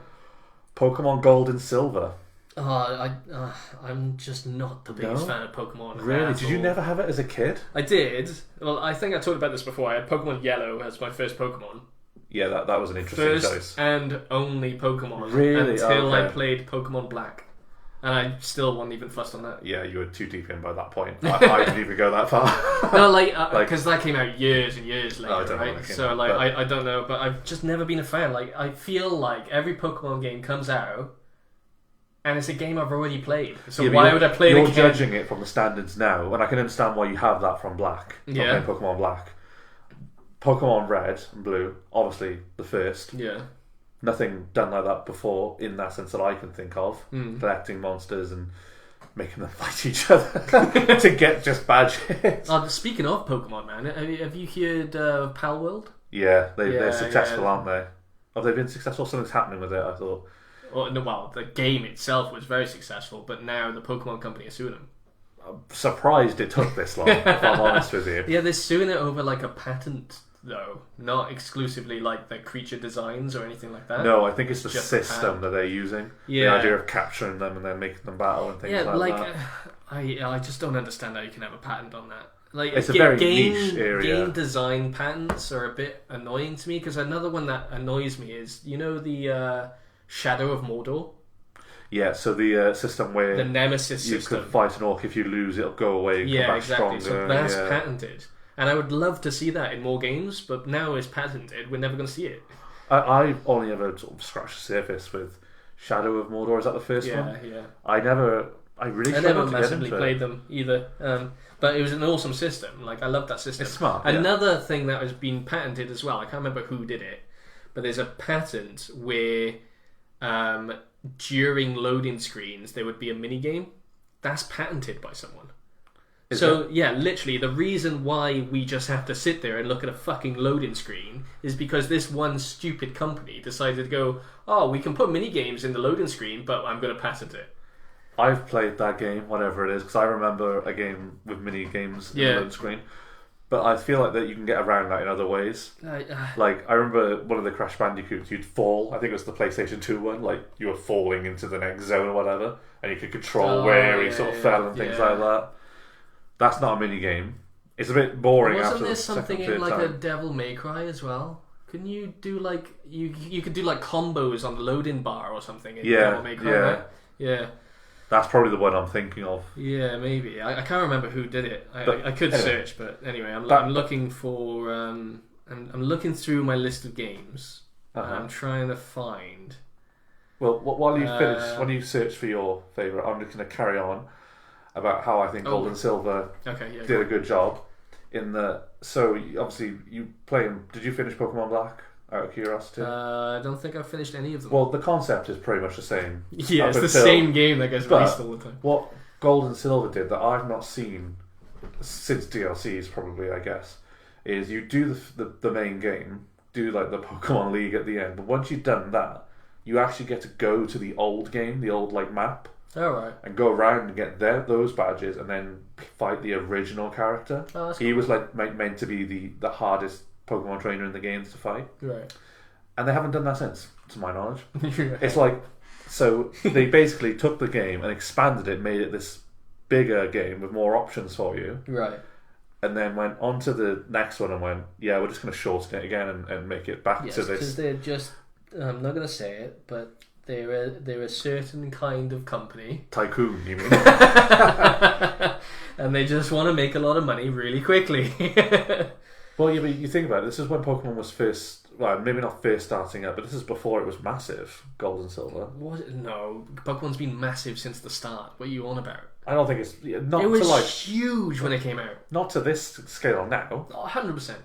Pokemon Gold and Silver. I'm just not the biggest fan of Pokemon. Really? Did you never have it as a kid? I did. Well, I think I talked about this before. I had Pokemon Yellow as my first Pokemon. Yeah, that was an interesting choice. And only Pokemon. Really? Until I played Pokemon Black. And I still wasn't even fussed on that. Yeah, you were too deep in by that point. I didn't even go that far. No, because that came out years and years later, right? So, I don't know, but I've just never been a fan. Like, I feel like every Pokemon game comes out, and it's a game I've already played. So why would I play it again? You're judging it from the standards now, and I can understand why you have that from Black. Yeah. Playing Pokemon Black. Pokemon Red and Blue, obviously the first. Yeah. Nothing done like that before in that sense that I can think of. Collecting monsters and making them fight each other to get just badges. Speaking of Pokemon, man, have you heard Pal World? Yeah, they're successful, aren't they? Have they been successful? Something's happening with it, I thought. Well, the game itself was very successful, but now the Pokemon company is suing them. I'm surprised it took this long, if I'm honest with you. Yeah, they're suing it over like a patent, though. Not exclusively like the creature designs or anything like that. No, I think it's the system that they're using. Yeah. The idea of capturing them and then making them battle and things like that. I just don't understand how you can have a patent on that. Like, it's a very niche area. Game design patents are a bit annoying to me, because another one that annoys me is, the Shadow of Mordor. Yeah, so the system where the Nemesis system. You could fight an orc, if you lose, it'll go away and come back stronger. So that's patented. And I would love to see that in more games, but now it's patented, we're never going to see it. I've only ever sort of scratched the surface with Shadow of Mordor. Is that the first one? Yeah. I never massively played them either. But it was an awesome system. Like, I love that system. It's smart. Another thing that has been patented as well, I can't remember who did it, but there's a patent where during loading screens there would be a mini game. That's patented by someone. Literally, the reason why we just have to sit there and look at a fucking loading screen is because this one stupid company decided to go, we can put mini games in the loading screen, but I'm going to patent it. I've played that game, whatever it is, because I remember a game with mini games in the loading screen. But I feel like that you can get around that in other ways. Like, I remember one of the Crash Bandicoots, you'd fall. I think it was the PlayStation 2 one. Like, you were falling into the next zone or whatever, and you could control where he sort of fell and things like that. That's not a mini game. It's a bit boring. Wasn't there something in like a Devil May Cry as well? Couldn't you do like you could do like combos on the loading bar or something in Devil May Cry? Right? Yeah. That's probably the one I'm thinking of. Yeah, maybe. I can't remember who did it. I could search, but anyway, I'm looking for. I'm looking through my list of games. I'm trying to find. Well, while you finish, when you search for your favourite, I'm just going to carry on about how I think Gold and Silver did a good job. So obviously you playing. Did you finish Pokemon Black? out of curiosity? I don't think I've finished any of them. Well, the concept is pretty much the same. Yeah, it's the same game that gets released all the time. What Gold and Silver did that I've not seen since DLCs, probably, I guess, is you do the main game, do like the Pokemon League at the end, but once you've done that, you actually get to go to the old game, the old like map, and go around and get those badges, and then fight the original character. Oh, that's he cool. was like meant to be the hardest Pokemon trainer in the games to fight, right? And they haven't done that since, to my knowledge. It's like, so they basically took the game and expanded it, made it this bigger game with more options for you, right? And then went on to the next one and went, yeah, we're just going to shorten it again and make it back to this. Because they're just, I'm not going to say it, but they're a certain kind of company. Tycoon, you mean? And they just want to make a lot of money really quickly. Well, yeah, but you think about it, this is when Pokemon was first, well, maybe not first starting up, but this is before it was massive, Gold and Silver. Was it? No, Pokemon's been massive since the start. What are you on about? I don't think it's... Not it was to like, huge when it came out. Not to this scale now. 100%.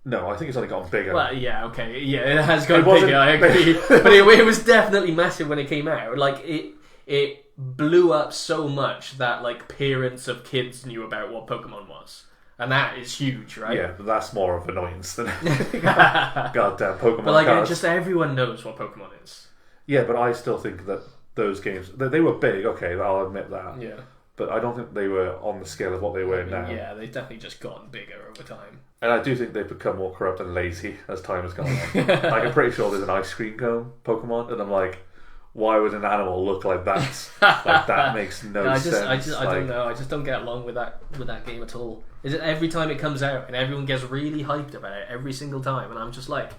No, I think it's only gotten bigger. Well, yeah, okay. Yeah, it has gotten bigger, I agree. But it was definitely massive when it came out. Like, it blew up so much that, like, parents of kids knew about what Pokemon was. And that is huge, right? Yeah, but that's more of annoyance than goddamn Pokemon But, like, cards. just everyone knows what Pokemon is. Yeah, but I still think that those games... They were big, okay, I'll admit that. Yeah. But I don't think they were on the scale of what they were now. Yeah, they've definitely just gotten bigger over time. And I do think they've become more corrupt and lazy as time has gone on. Like, I'm pretty sure there's an ice cream cone Pokemon, and I'm like, why would an animal look like that? Like, that makes no sense. I don't know. I just don't get along with that game at all. Is it every time it comes out and everyone gets really hyped about it every single time, and I'm just like,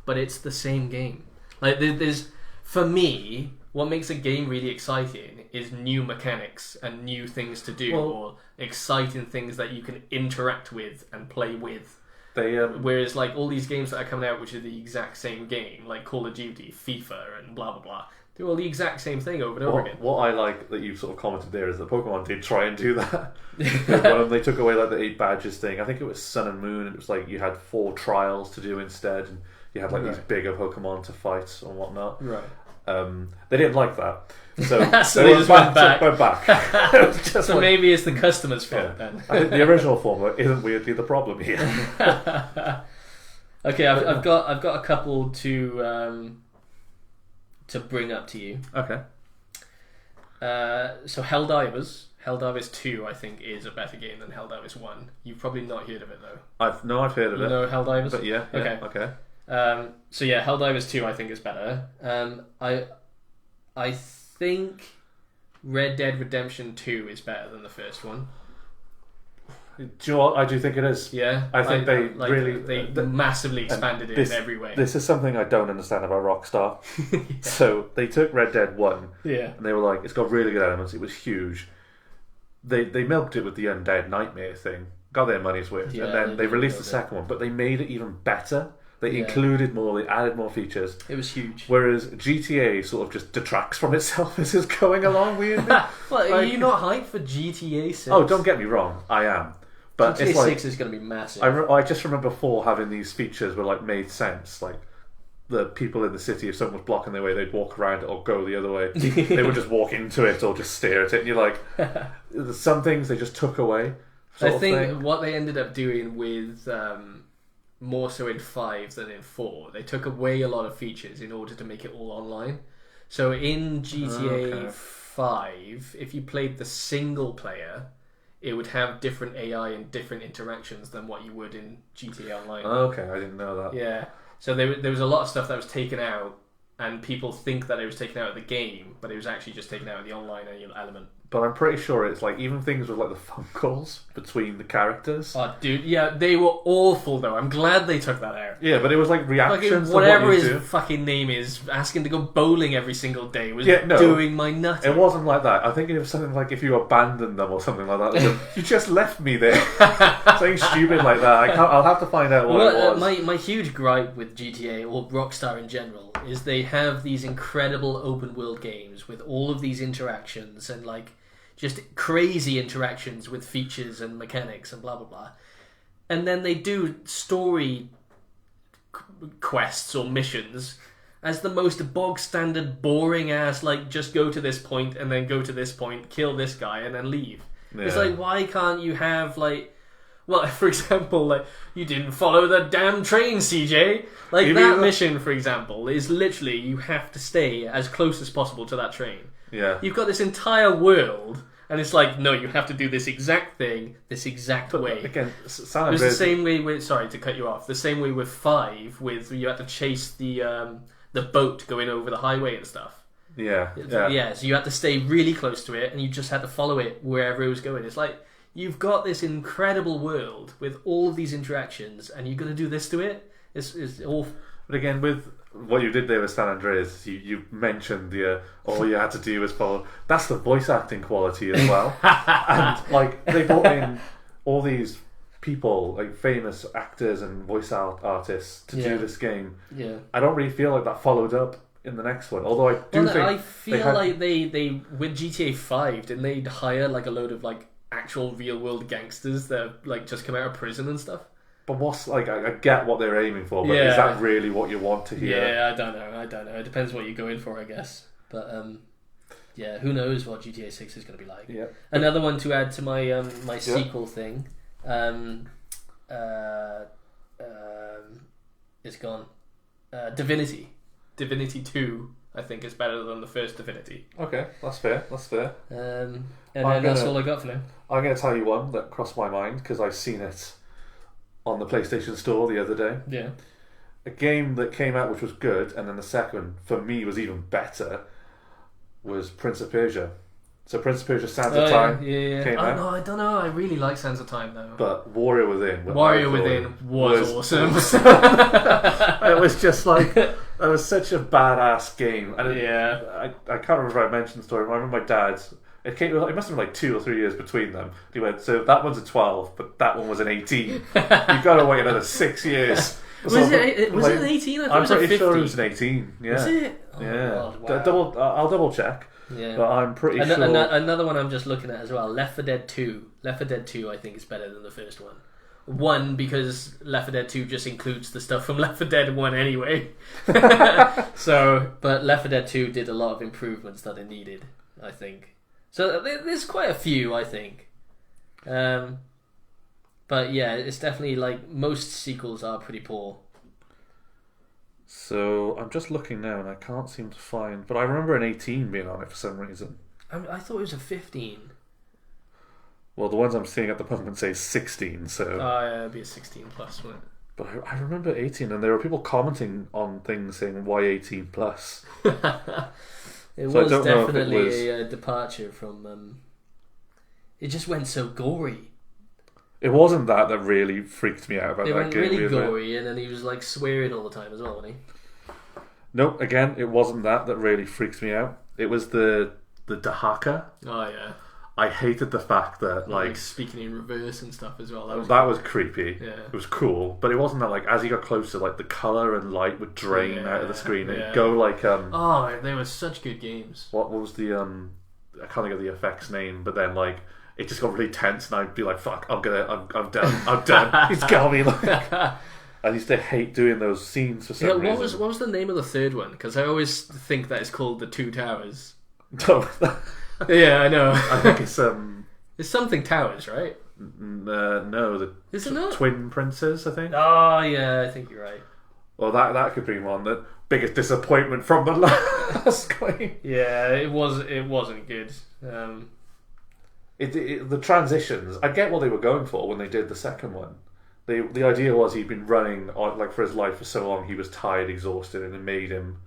but it's the same game. Like, there's, for me, what makes a game really exciting is new mechanics and new things to do, or exciting things that you can interact with and play with. Whereas, like, all these games that are coming out, which are the exact same game, like Call of Duty, FIFA, and blah blah blah, they're all the exact same thing over and over again. What I like that you've sort of commented there is that Pokemon did try and do that. When they took away like the 8 badges thing, I think it was Sun and Moon, and it was like you had 4 trials to do instead, and you had like these bigger Pokemon to fight and whatnot. Right. They didn't like that, so, so they just went back. So maybe it's the customer's fault then. I think the original formula isn't weirdly the problem here. Okay, I've got a couple to bring up to you. Okay. So Helldivers 2, I think, is a better game than Helldivers 1. You've probably not heard of it though. I've heard of it. You know Helldivers? But yeah. Okay. So yeah, Helldivers 2 I think is better. I think Red Dead Redemption 2 is better than the first one. Do you know what? I do think it is. Yeah, I think they massively expanded it in every way. This is something I don't understand about Rockstar. Yeah. So they took Red Dead 1, and they were like, it's got really good elements. It was huge. They milked it with the Undead Nightmare thing, got their money's worth, and then they released the second one, but they made it even better. They included more, they added more features. It was huge. Whereas GTA sort of just detracts from itself as it's going along weirdly. Well, are you not hyped for GTA 6? Oh, don't get me wrong, I am. But GTA it's like, 6 is going to be massive. I just remember 4 having these features where like made sense. Like the people in the city, if someone was blocking their way, they'd walk around it or go the other way. They would just walk into it or just stare at it, and you're like, some things they just took away. I think what they ended up doing with more so in 5 than in 4, they took away a lot of features in order to make it all online. So in GTA 5, if you played the single player, it would have different AI and different interactions than what you would in GTA Online. Okay, I didn't know that. Yeah, so there was a lot of stuff that was taken out, and people think that it was taken out of the game, but it was actually just taken out of the online element. But I'm pretty sure it's like even things with like the phone calls between the characters. Oh, dude, yeah, they were awful though. I'm glad they took that out. Yeah, but it was like reactions. Like, whatever to what his fucking name is, asking to go bowling every single day was doing my nuts. It wasn't like that. I think it was something like if you abandoned them or something like that. Like, you just left me there. Something stupid like that. I'll have to find out what it was. My huge gripe with GTA or Rockstar in general is they have these incredible open world games with all of these interactions and like just crazy interactions with features and mechanics and blah blah blah, and then they do story quests or missions as the most bog standard, boring ass, like, just go to this point and then go to this point, kill this guy and then leave. Yeah. It's like, why can't you have, like, well, for example, like, you didn't follow the damn train, CJ. Like, that mission, for example, is literally you have to stay as close as possible to that train. Yeah. You've got this entire world, and it's like, no, you have to do this exact thing, this exact way. Again, it was the same way with, sorry to cut you off, the same way with 5, with you had to chase the boat going over the highway and stuff. Yeah. So you had to stay really close to it, and you just had to follow it wherever it was going. It's like, you've got this incredible world with all of these interactions, and you're going to do this to it? It's awful. But again, with what you did there with San Andreas, you mentioned all you had to do was follow. That's the voice acting quality as well. And, like, they brought in all these people, like famous actors and voice artists to do this game. Yeah. I don't really feel like that followed up in the next one. Although I do think I feel like they with GTA 5, didn't they hire like a load of like actual real world gangsters that like just come out of prison and stuff? But what's like I get what they're aiming for, but is that really what you want to hear? Yeah, I don't know. It depends what you're going for, I guess. But yeah, who knows what GTA 6 is going to be like. Yeah. Another one to add to my my sequel thing. It's gone. Divinity 2, I think, is better than the first Divinity. Okay, that's fair. And then that's all I got for now. I'm going to tell you one that crossed my mind because I've seen it on the PlayStation Store the other day. Yeah. A game that came out which was good, and then the second, for me, was even better, was Prince of Persia. So Prince of Persia Sands of Time came out. No, I don't know. I really like Sands of Time, though. But Warrior Within was awesome. It was just like, it was such a badass game. And I can't remember if I mentioned the story, but I remember my dad, it must have been like 2 or 3 years between them. He went, so that one's a 12, but that one was an 18. You've got to wait another 6 years. Was it an 18? I thought it was a 50. I'm pretty sure it was an 18, yeah. Was it? Oh, yeah. God, wow. I'll double check. Yeah. But I'm pretty sure... Another one I'm just looking at as well, Left 4 Dead 2. Left 4 Dead 2 I think is better than the first one. One, because Left 4 Dead 2 just includes the stuff from Left 4 Dead 1 anyway. But Left 4 Dead 2 did a lot of improvements that it needed, I think. So there's quite a few, I think. But yeah, it's definitely like most sequels are pretty poor. So I'm just looking now and I can't seem to find, but I remember an 18 being on it for some reason. I thought it was a 15. Well, the ones I'm seeing at the moment say 16, so... Oh yeah, it'd be a 16 plus, wouldn't it? But I remember 18, and there were people commenting on things saying, why 18 plus? It was definitely a departure from... it just went so gory. It wasn't that really freaked me out about that game. It went really gory, and then he was like swearing all the time as well, wasn't he? Nope, again, it wasn't that really freaked me out. It was the Dahaka. Oh yeah. I hated the fact that like speaking in reverse and stuff as well. That was creepy. Yeah. It was cool, but it wasn't that like as you got closer, like the colour and light would drain out of the screen. It'd go like oh, they were such good games. What was the I can't think of the effect's name, but then like it just got really tense, and I'd be like, "Fuck, I'm done. He's got me." Like, I used to hate doing those scenes for some reason. What was the name of the third one? Because I always think that it's called The Two Towers. Yeah, I know. I think it's it's something Towers, right? No, is it not? Twin Princes, I think. Oh yeah, I think you're right. Well, that could be one. The biggest disappointment from the last game. Yeah, it wasn't good. The transitions, I get what they were going for when they did the second one. The idea was he'd been running like for his life for so long, he was tired, exhausted, and it made him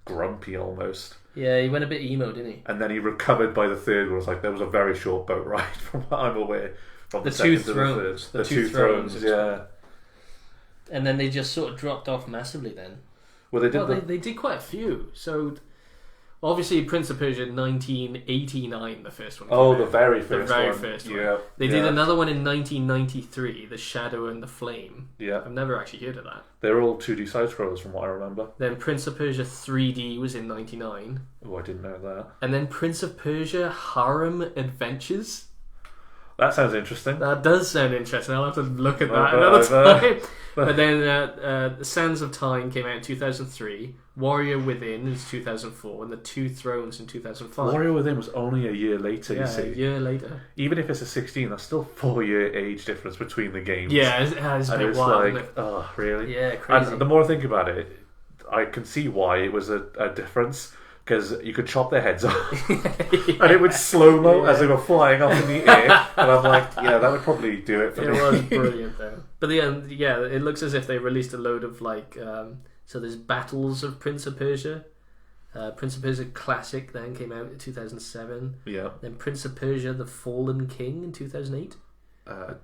grumpy almost. Yeah, he went a bit emo, didn't he? And then he recovered by the third one. It was like there was a very short boat ride, from what I'm aware. From the Two Thrones. The Two Thrones, yeah. And then they just sort of dropped off massively then. Well, they did quite a few. So obviously, Prince of Persia 1989, the first one. Oh, the very first one. The very first one. Yeah. They did another one in 1993, The Shadow and the Flame. Yeah. I've never actually heard of that. They're all 2D side scrollers from what I remember. Then Prince of Persia 3D was in 99. Oh, I didn't know that. And then Prince of Persia Harem Adventures. That sounds interesting. That does sound interesting. I'll have to look at that another time. But then Sands of Time came out in 2003. Warrior Within is 2004, and The Two Thrones in 2005. Warrior Within was only a year later. Yeah, you see, a year later. Even if it's a 16, that's still 4-year age difference between the games. Yeah, it's a bit wild, isn't it? Oh, really? Yeah, crazy. And the more I think about it, I can see why it was a difference. Because you could chop their heads off, and it would slow-mo as they were flying up in the air, and I'm like, yeah, that would probably do it for me. It was brilliant though. But it looks as if they released a load of so there's Battles of Prince of Persia. Prince of Persia Classic then came out in 2007. Yeah. Then Prince of Persia: The Fallen King in 2008.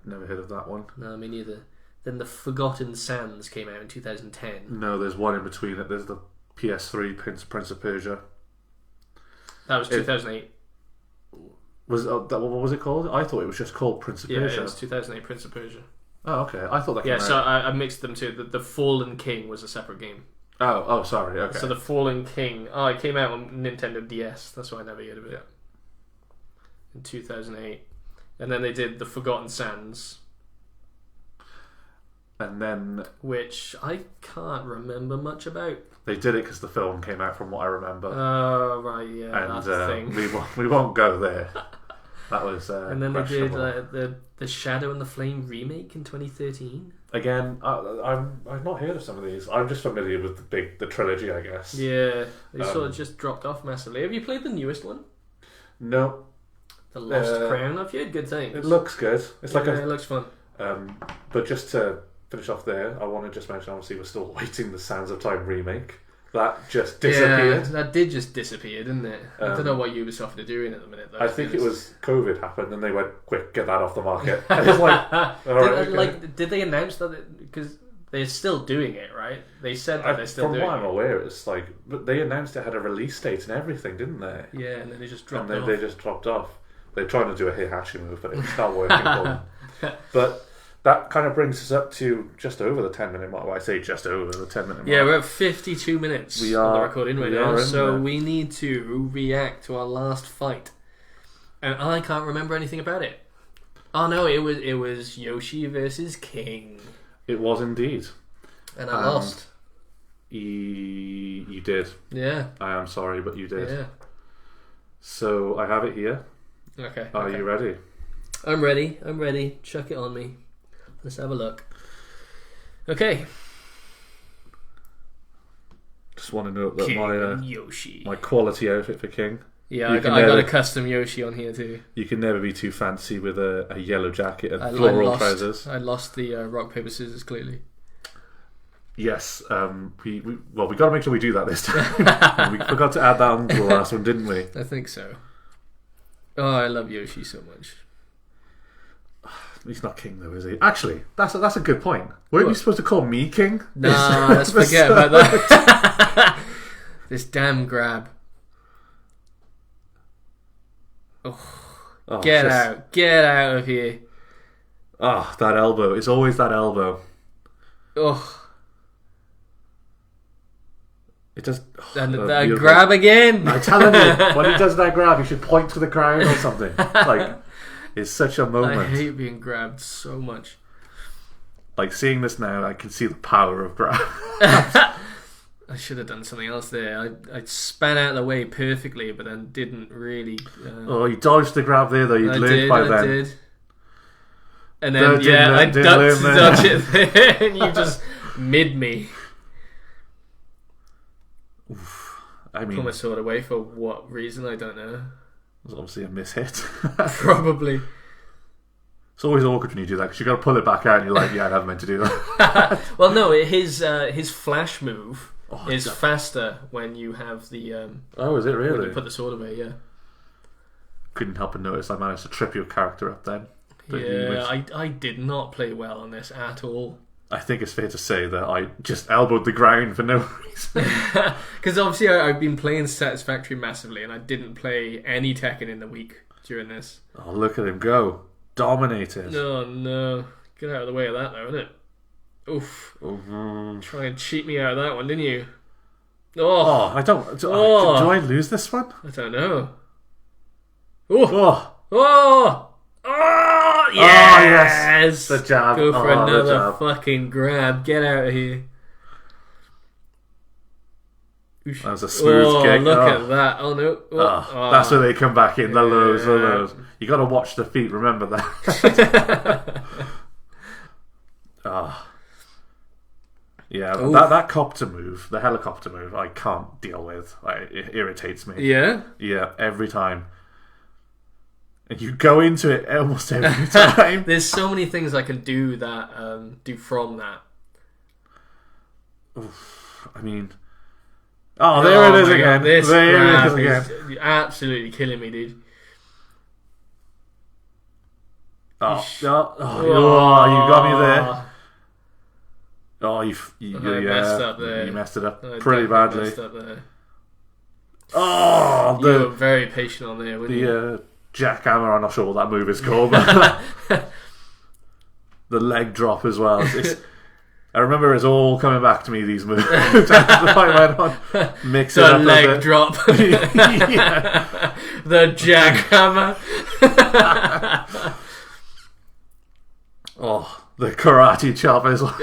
Never heard of that one. No, me neither. Then The Forgotten Sands came out in 2010. No, there's one in between it. There's the PS3 Prince of Persia. That was 2008. What was it called? I thought it was just called Prince of Persia. Yeah, it was 2008 Prince of Persia. Oh, okay. I thought that came out. So I mixed them too. The Fallen King was a separate game. Oh, sorry. Okay. So The Fallen King. Oh, it came out on Nintendo DS. That's why I never heard of it. In 2008. And then they did The Forgotten Sands. And then... which I can't remember much about. They did it because the film came out, from what I remember. Oh, right, yeah, and that's the thing. we won't go there. That was and then they did the Shadow and the Flame remake in 2013. Again, I've not heard of some of these. I'm just familiar with the trilogy, I guess. Yeah, they sort of just dropped off massively. Have you played the newest one? No. The Lost Crown? I've heard good things. It looks good. It looks fun. But just to finish off there, I want to just mention, obviously, we're still waiting the Sands of Time remake. That just disappeared. Yeah, that did just disappear, didn't it? I don't know what Ubisoft are doing at the minute, though. I think it was COVID happened and they went, quick, get that off the market. And it's like, did they announce that? Because they're still doing it, right? They said that they're still doing it. From what I'm aware, it's like, but they announced it had a release date and everything, didn't they? Yeah, and then they just dropped off. They just dropped off. They're trying to do a Heihachi move, but it's not working for them. But that kind of brings us up to just over the 10-minute mark. Well, I say just over the 10-minute mark. Yeah, we're at 52 minutes on the recording right now, so we need to react to our last fight. And I can't remember anything about it. Oh no, it was Yoshi versus King. It was indeed. And I lost. You did. Yeah. I am sorry, but you did. Yeah. So I have it here. Okay. Are you ready? I'm ready. Chuck it on me. Let's have a look. Okay. Just want to note that Yoshi. my quality outfit for King. Yeah, I got a custom Yoshi on here too. You can never be too fancy with a yellow jacket and floral trousers. I lost the rock paper scissors clearly. Yes, we got to make sure we do that this time. We forgot to add that on to the last one, didn't we? I think so. Oh, I love Yoshi so much. He's not King though, is he? Actually, that's a good point. Weren't you supposed to call me King? Nah, let's forget about that. This damn grab. Oh, get out of here. Oh, that elbow. It's always that elbow. Oh. It just... and that grab again. I'm telling you, when he does that grab, he should point to the ground or something. Like, it's such a moment. I hate being grabbed so much. Like, seeing this now, I can see the power of grab. I should have done something else there. I span out of the way perfectly, but then didn't really... Oh, you dodged the grab there, though. You'd learned by then. I did. And then, I ducked to dodge it there, and you just mid me. Oof. I mean... Pull my sword away for what reason, I don't know. It was obviously a mishit. Probably. It's always awkward when you do that, because you've got to pull it back out, and you're like, yeah, I never meant to do that. Well, no, his flash move... is faster when you have the... oh, is it really? When you put the sword away, yeah. Couldn't help but notice I managed to trip your character up then. But yeah, I did not play well on this at all. I think it's fair to say that I just elbowed the ground for no reason. Because obviously I've been playing Satisfactory massively, and I didn't play any Tekken in the week during this. Oh, look at him go. Dominated. Oh, no. Get out of the way of that, though, innit? Oof. Mm-hmm. Try and cheat me out of that one, didn't you? I don't... Do I lose this one? I don't know. Oh! Oh, yes! The jab. Go for another fucking grab. Get out of here. That was a smooth kick. Look at that. Oh, no. That's where they come back in. The lows. You got to watch the feet, remember that. Yeah, that copter move, the helicopter move, I can't deal with. It irritates me. Yeah? Yeah, every time. And you go into it almost every time. There's so many things I can do from that. Oof, I mean... there it is again. This grab is absolutely killing me, dude. You got me there. You messed up there. You messed it up pretty badly. Messed up there. You were very patient on there, weren't you? Jackhammer, I'm not sure what that move is called, but the leg drop as well. I remember it's all coming back to me, these moves. As the fight went on. Mix it up a leg bit. Drop. The jackhammer. The karate chop as well.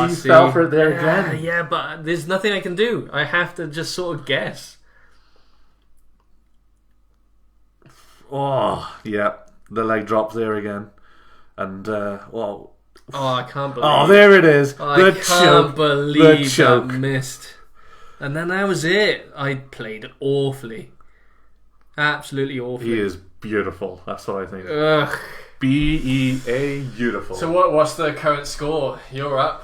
See, fell for it there again. Yeah, but there's nothing I can do. I have to just sort of guess. The leg drop there again. And, I can't believe there it is. I can't believe that missed. And then that was it. I played awfully. Absolutely awfully. He is beautiful. That's what I think. Ugh. BEA beautiful. So what's the current score? You're up.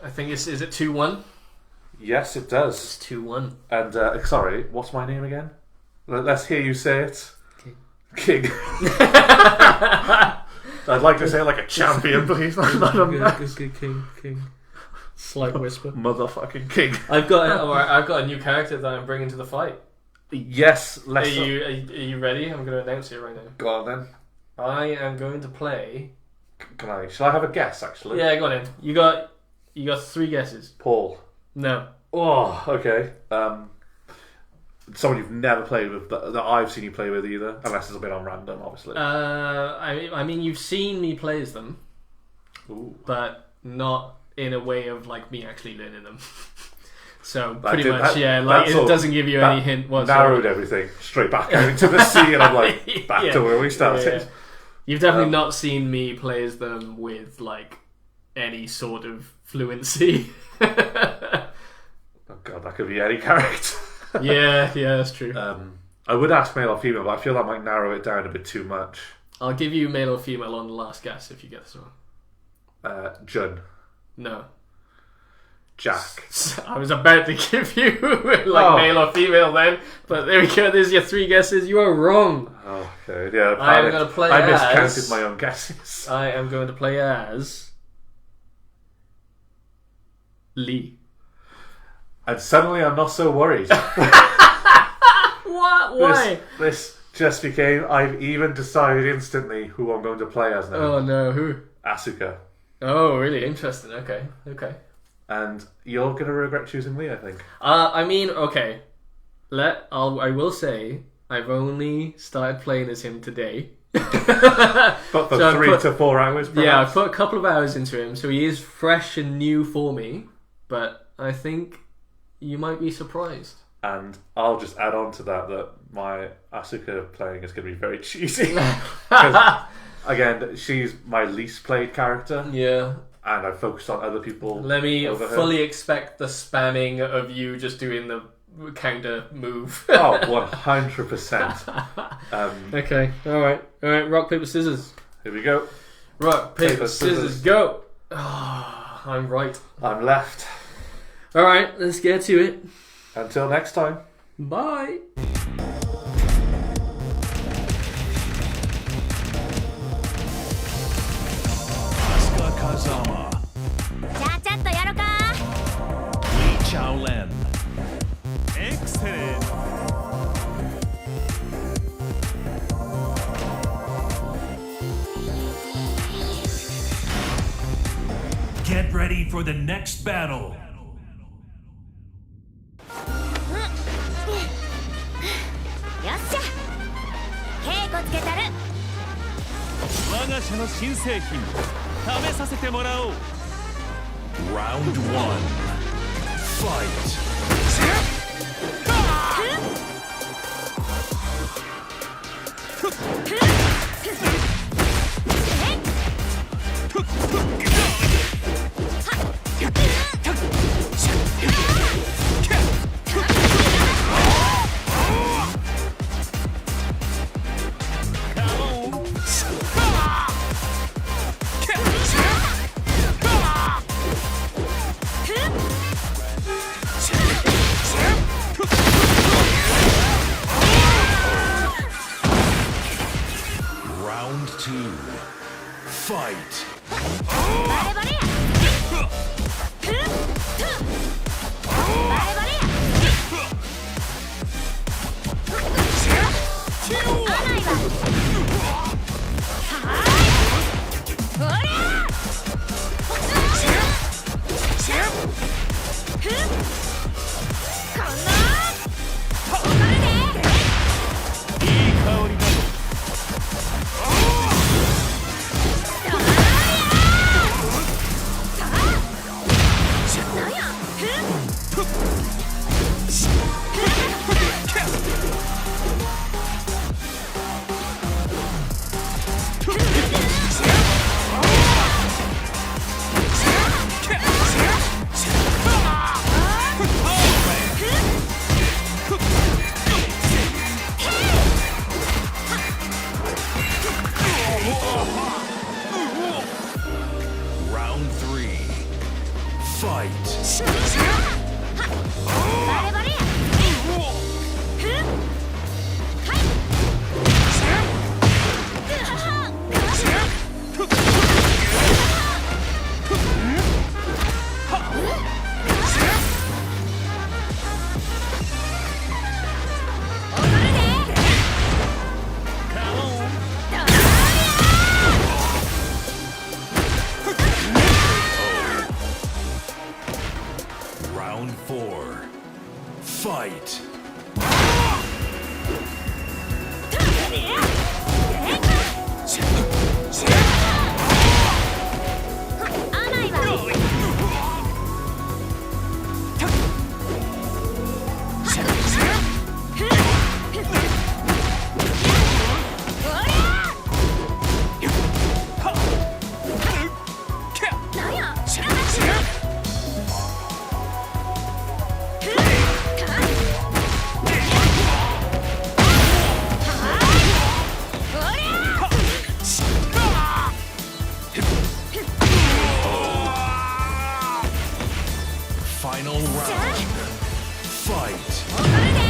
I think is it 2-1? Yes, it does. It's 2-1. And sorry, what's my name again? Let's hear you say it. King. I'd like to say it like a champion, please. Good King. Slight whisper. Motherfucking King. I've got a new character that I'm bringing to the fight. Yes. Are you ready? I'm going to announce it right now. Go on then. I am going to play. Can I? Shall I have a guess? Actually. Yeah, go on in. You got 3 guesses. Paul. No. Oh, okay. Someone you've never played with that I've seen you play with either, unless it's a bit on random, obviously. I mean, you've seen me play as them, but not in a way of like me actually learning them. So pretty much, it doesn't give you any hint whatsoever. Narrowed everything straight back out into the sea, and I'm like, back to where we started. Yeah. You've definitely not seen me play as them with like any sort of fluency. Oh god, that could be any character. yeah, that's true. I would ask male or female, but I feel that might narrow it down a bit too much. I'll give you male or female on the last guess if you get this one. Jun. No. Jack. I was about to give you male or female then, but there we go. There's your 3 guesses. You are wrong. Oh, okay. Yeah. I'm going to play I miscounted my own guesses. I am going to play as Lee. And suddenly I'm not so worried. What? Why? This just became... I've even decided instantly who I'm going to play as now. Oh no, who? Asuka. Oh, really interesting. Okay. And you're going to regret choosing Lee, I think. I mean, okay. I will say, I've only started playing as him today. But for so 3 to 4 hours, perhaps? Yeah, I've put a couple of hours into him, so he is fresh and new for me. But I think you might be surprised. And I'll just add on to that my Asuka playing is going to be very cheesy. Again, she's my least played character. Yeah. And I focused on other people. Let me fully expect the spamming of you just doing the counter move. 100%. Okay, alright. Rock, paper, scissors. Here we go. Rock, paper, scissors, go. Oh, I'm right. I'm left. Alright, let's get to it. Until next time. Bye. Excellent. Get ready for the next battle. よっしゃ。稽古我社の新製品試させてもらおう。 Round 1 Fight. Round 2 Fight. Round 3 Fight. Round 4 Fight. Final round. Fight.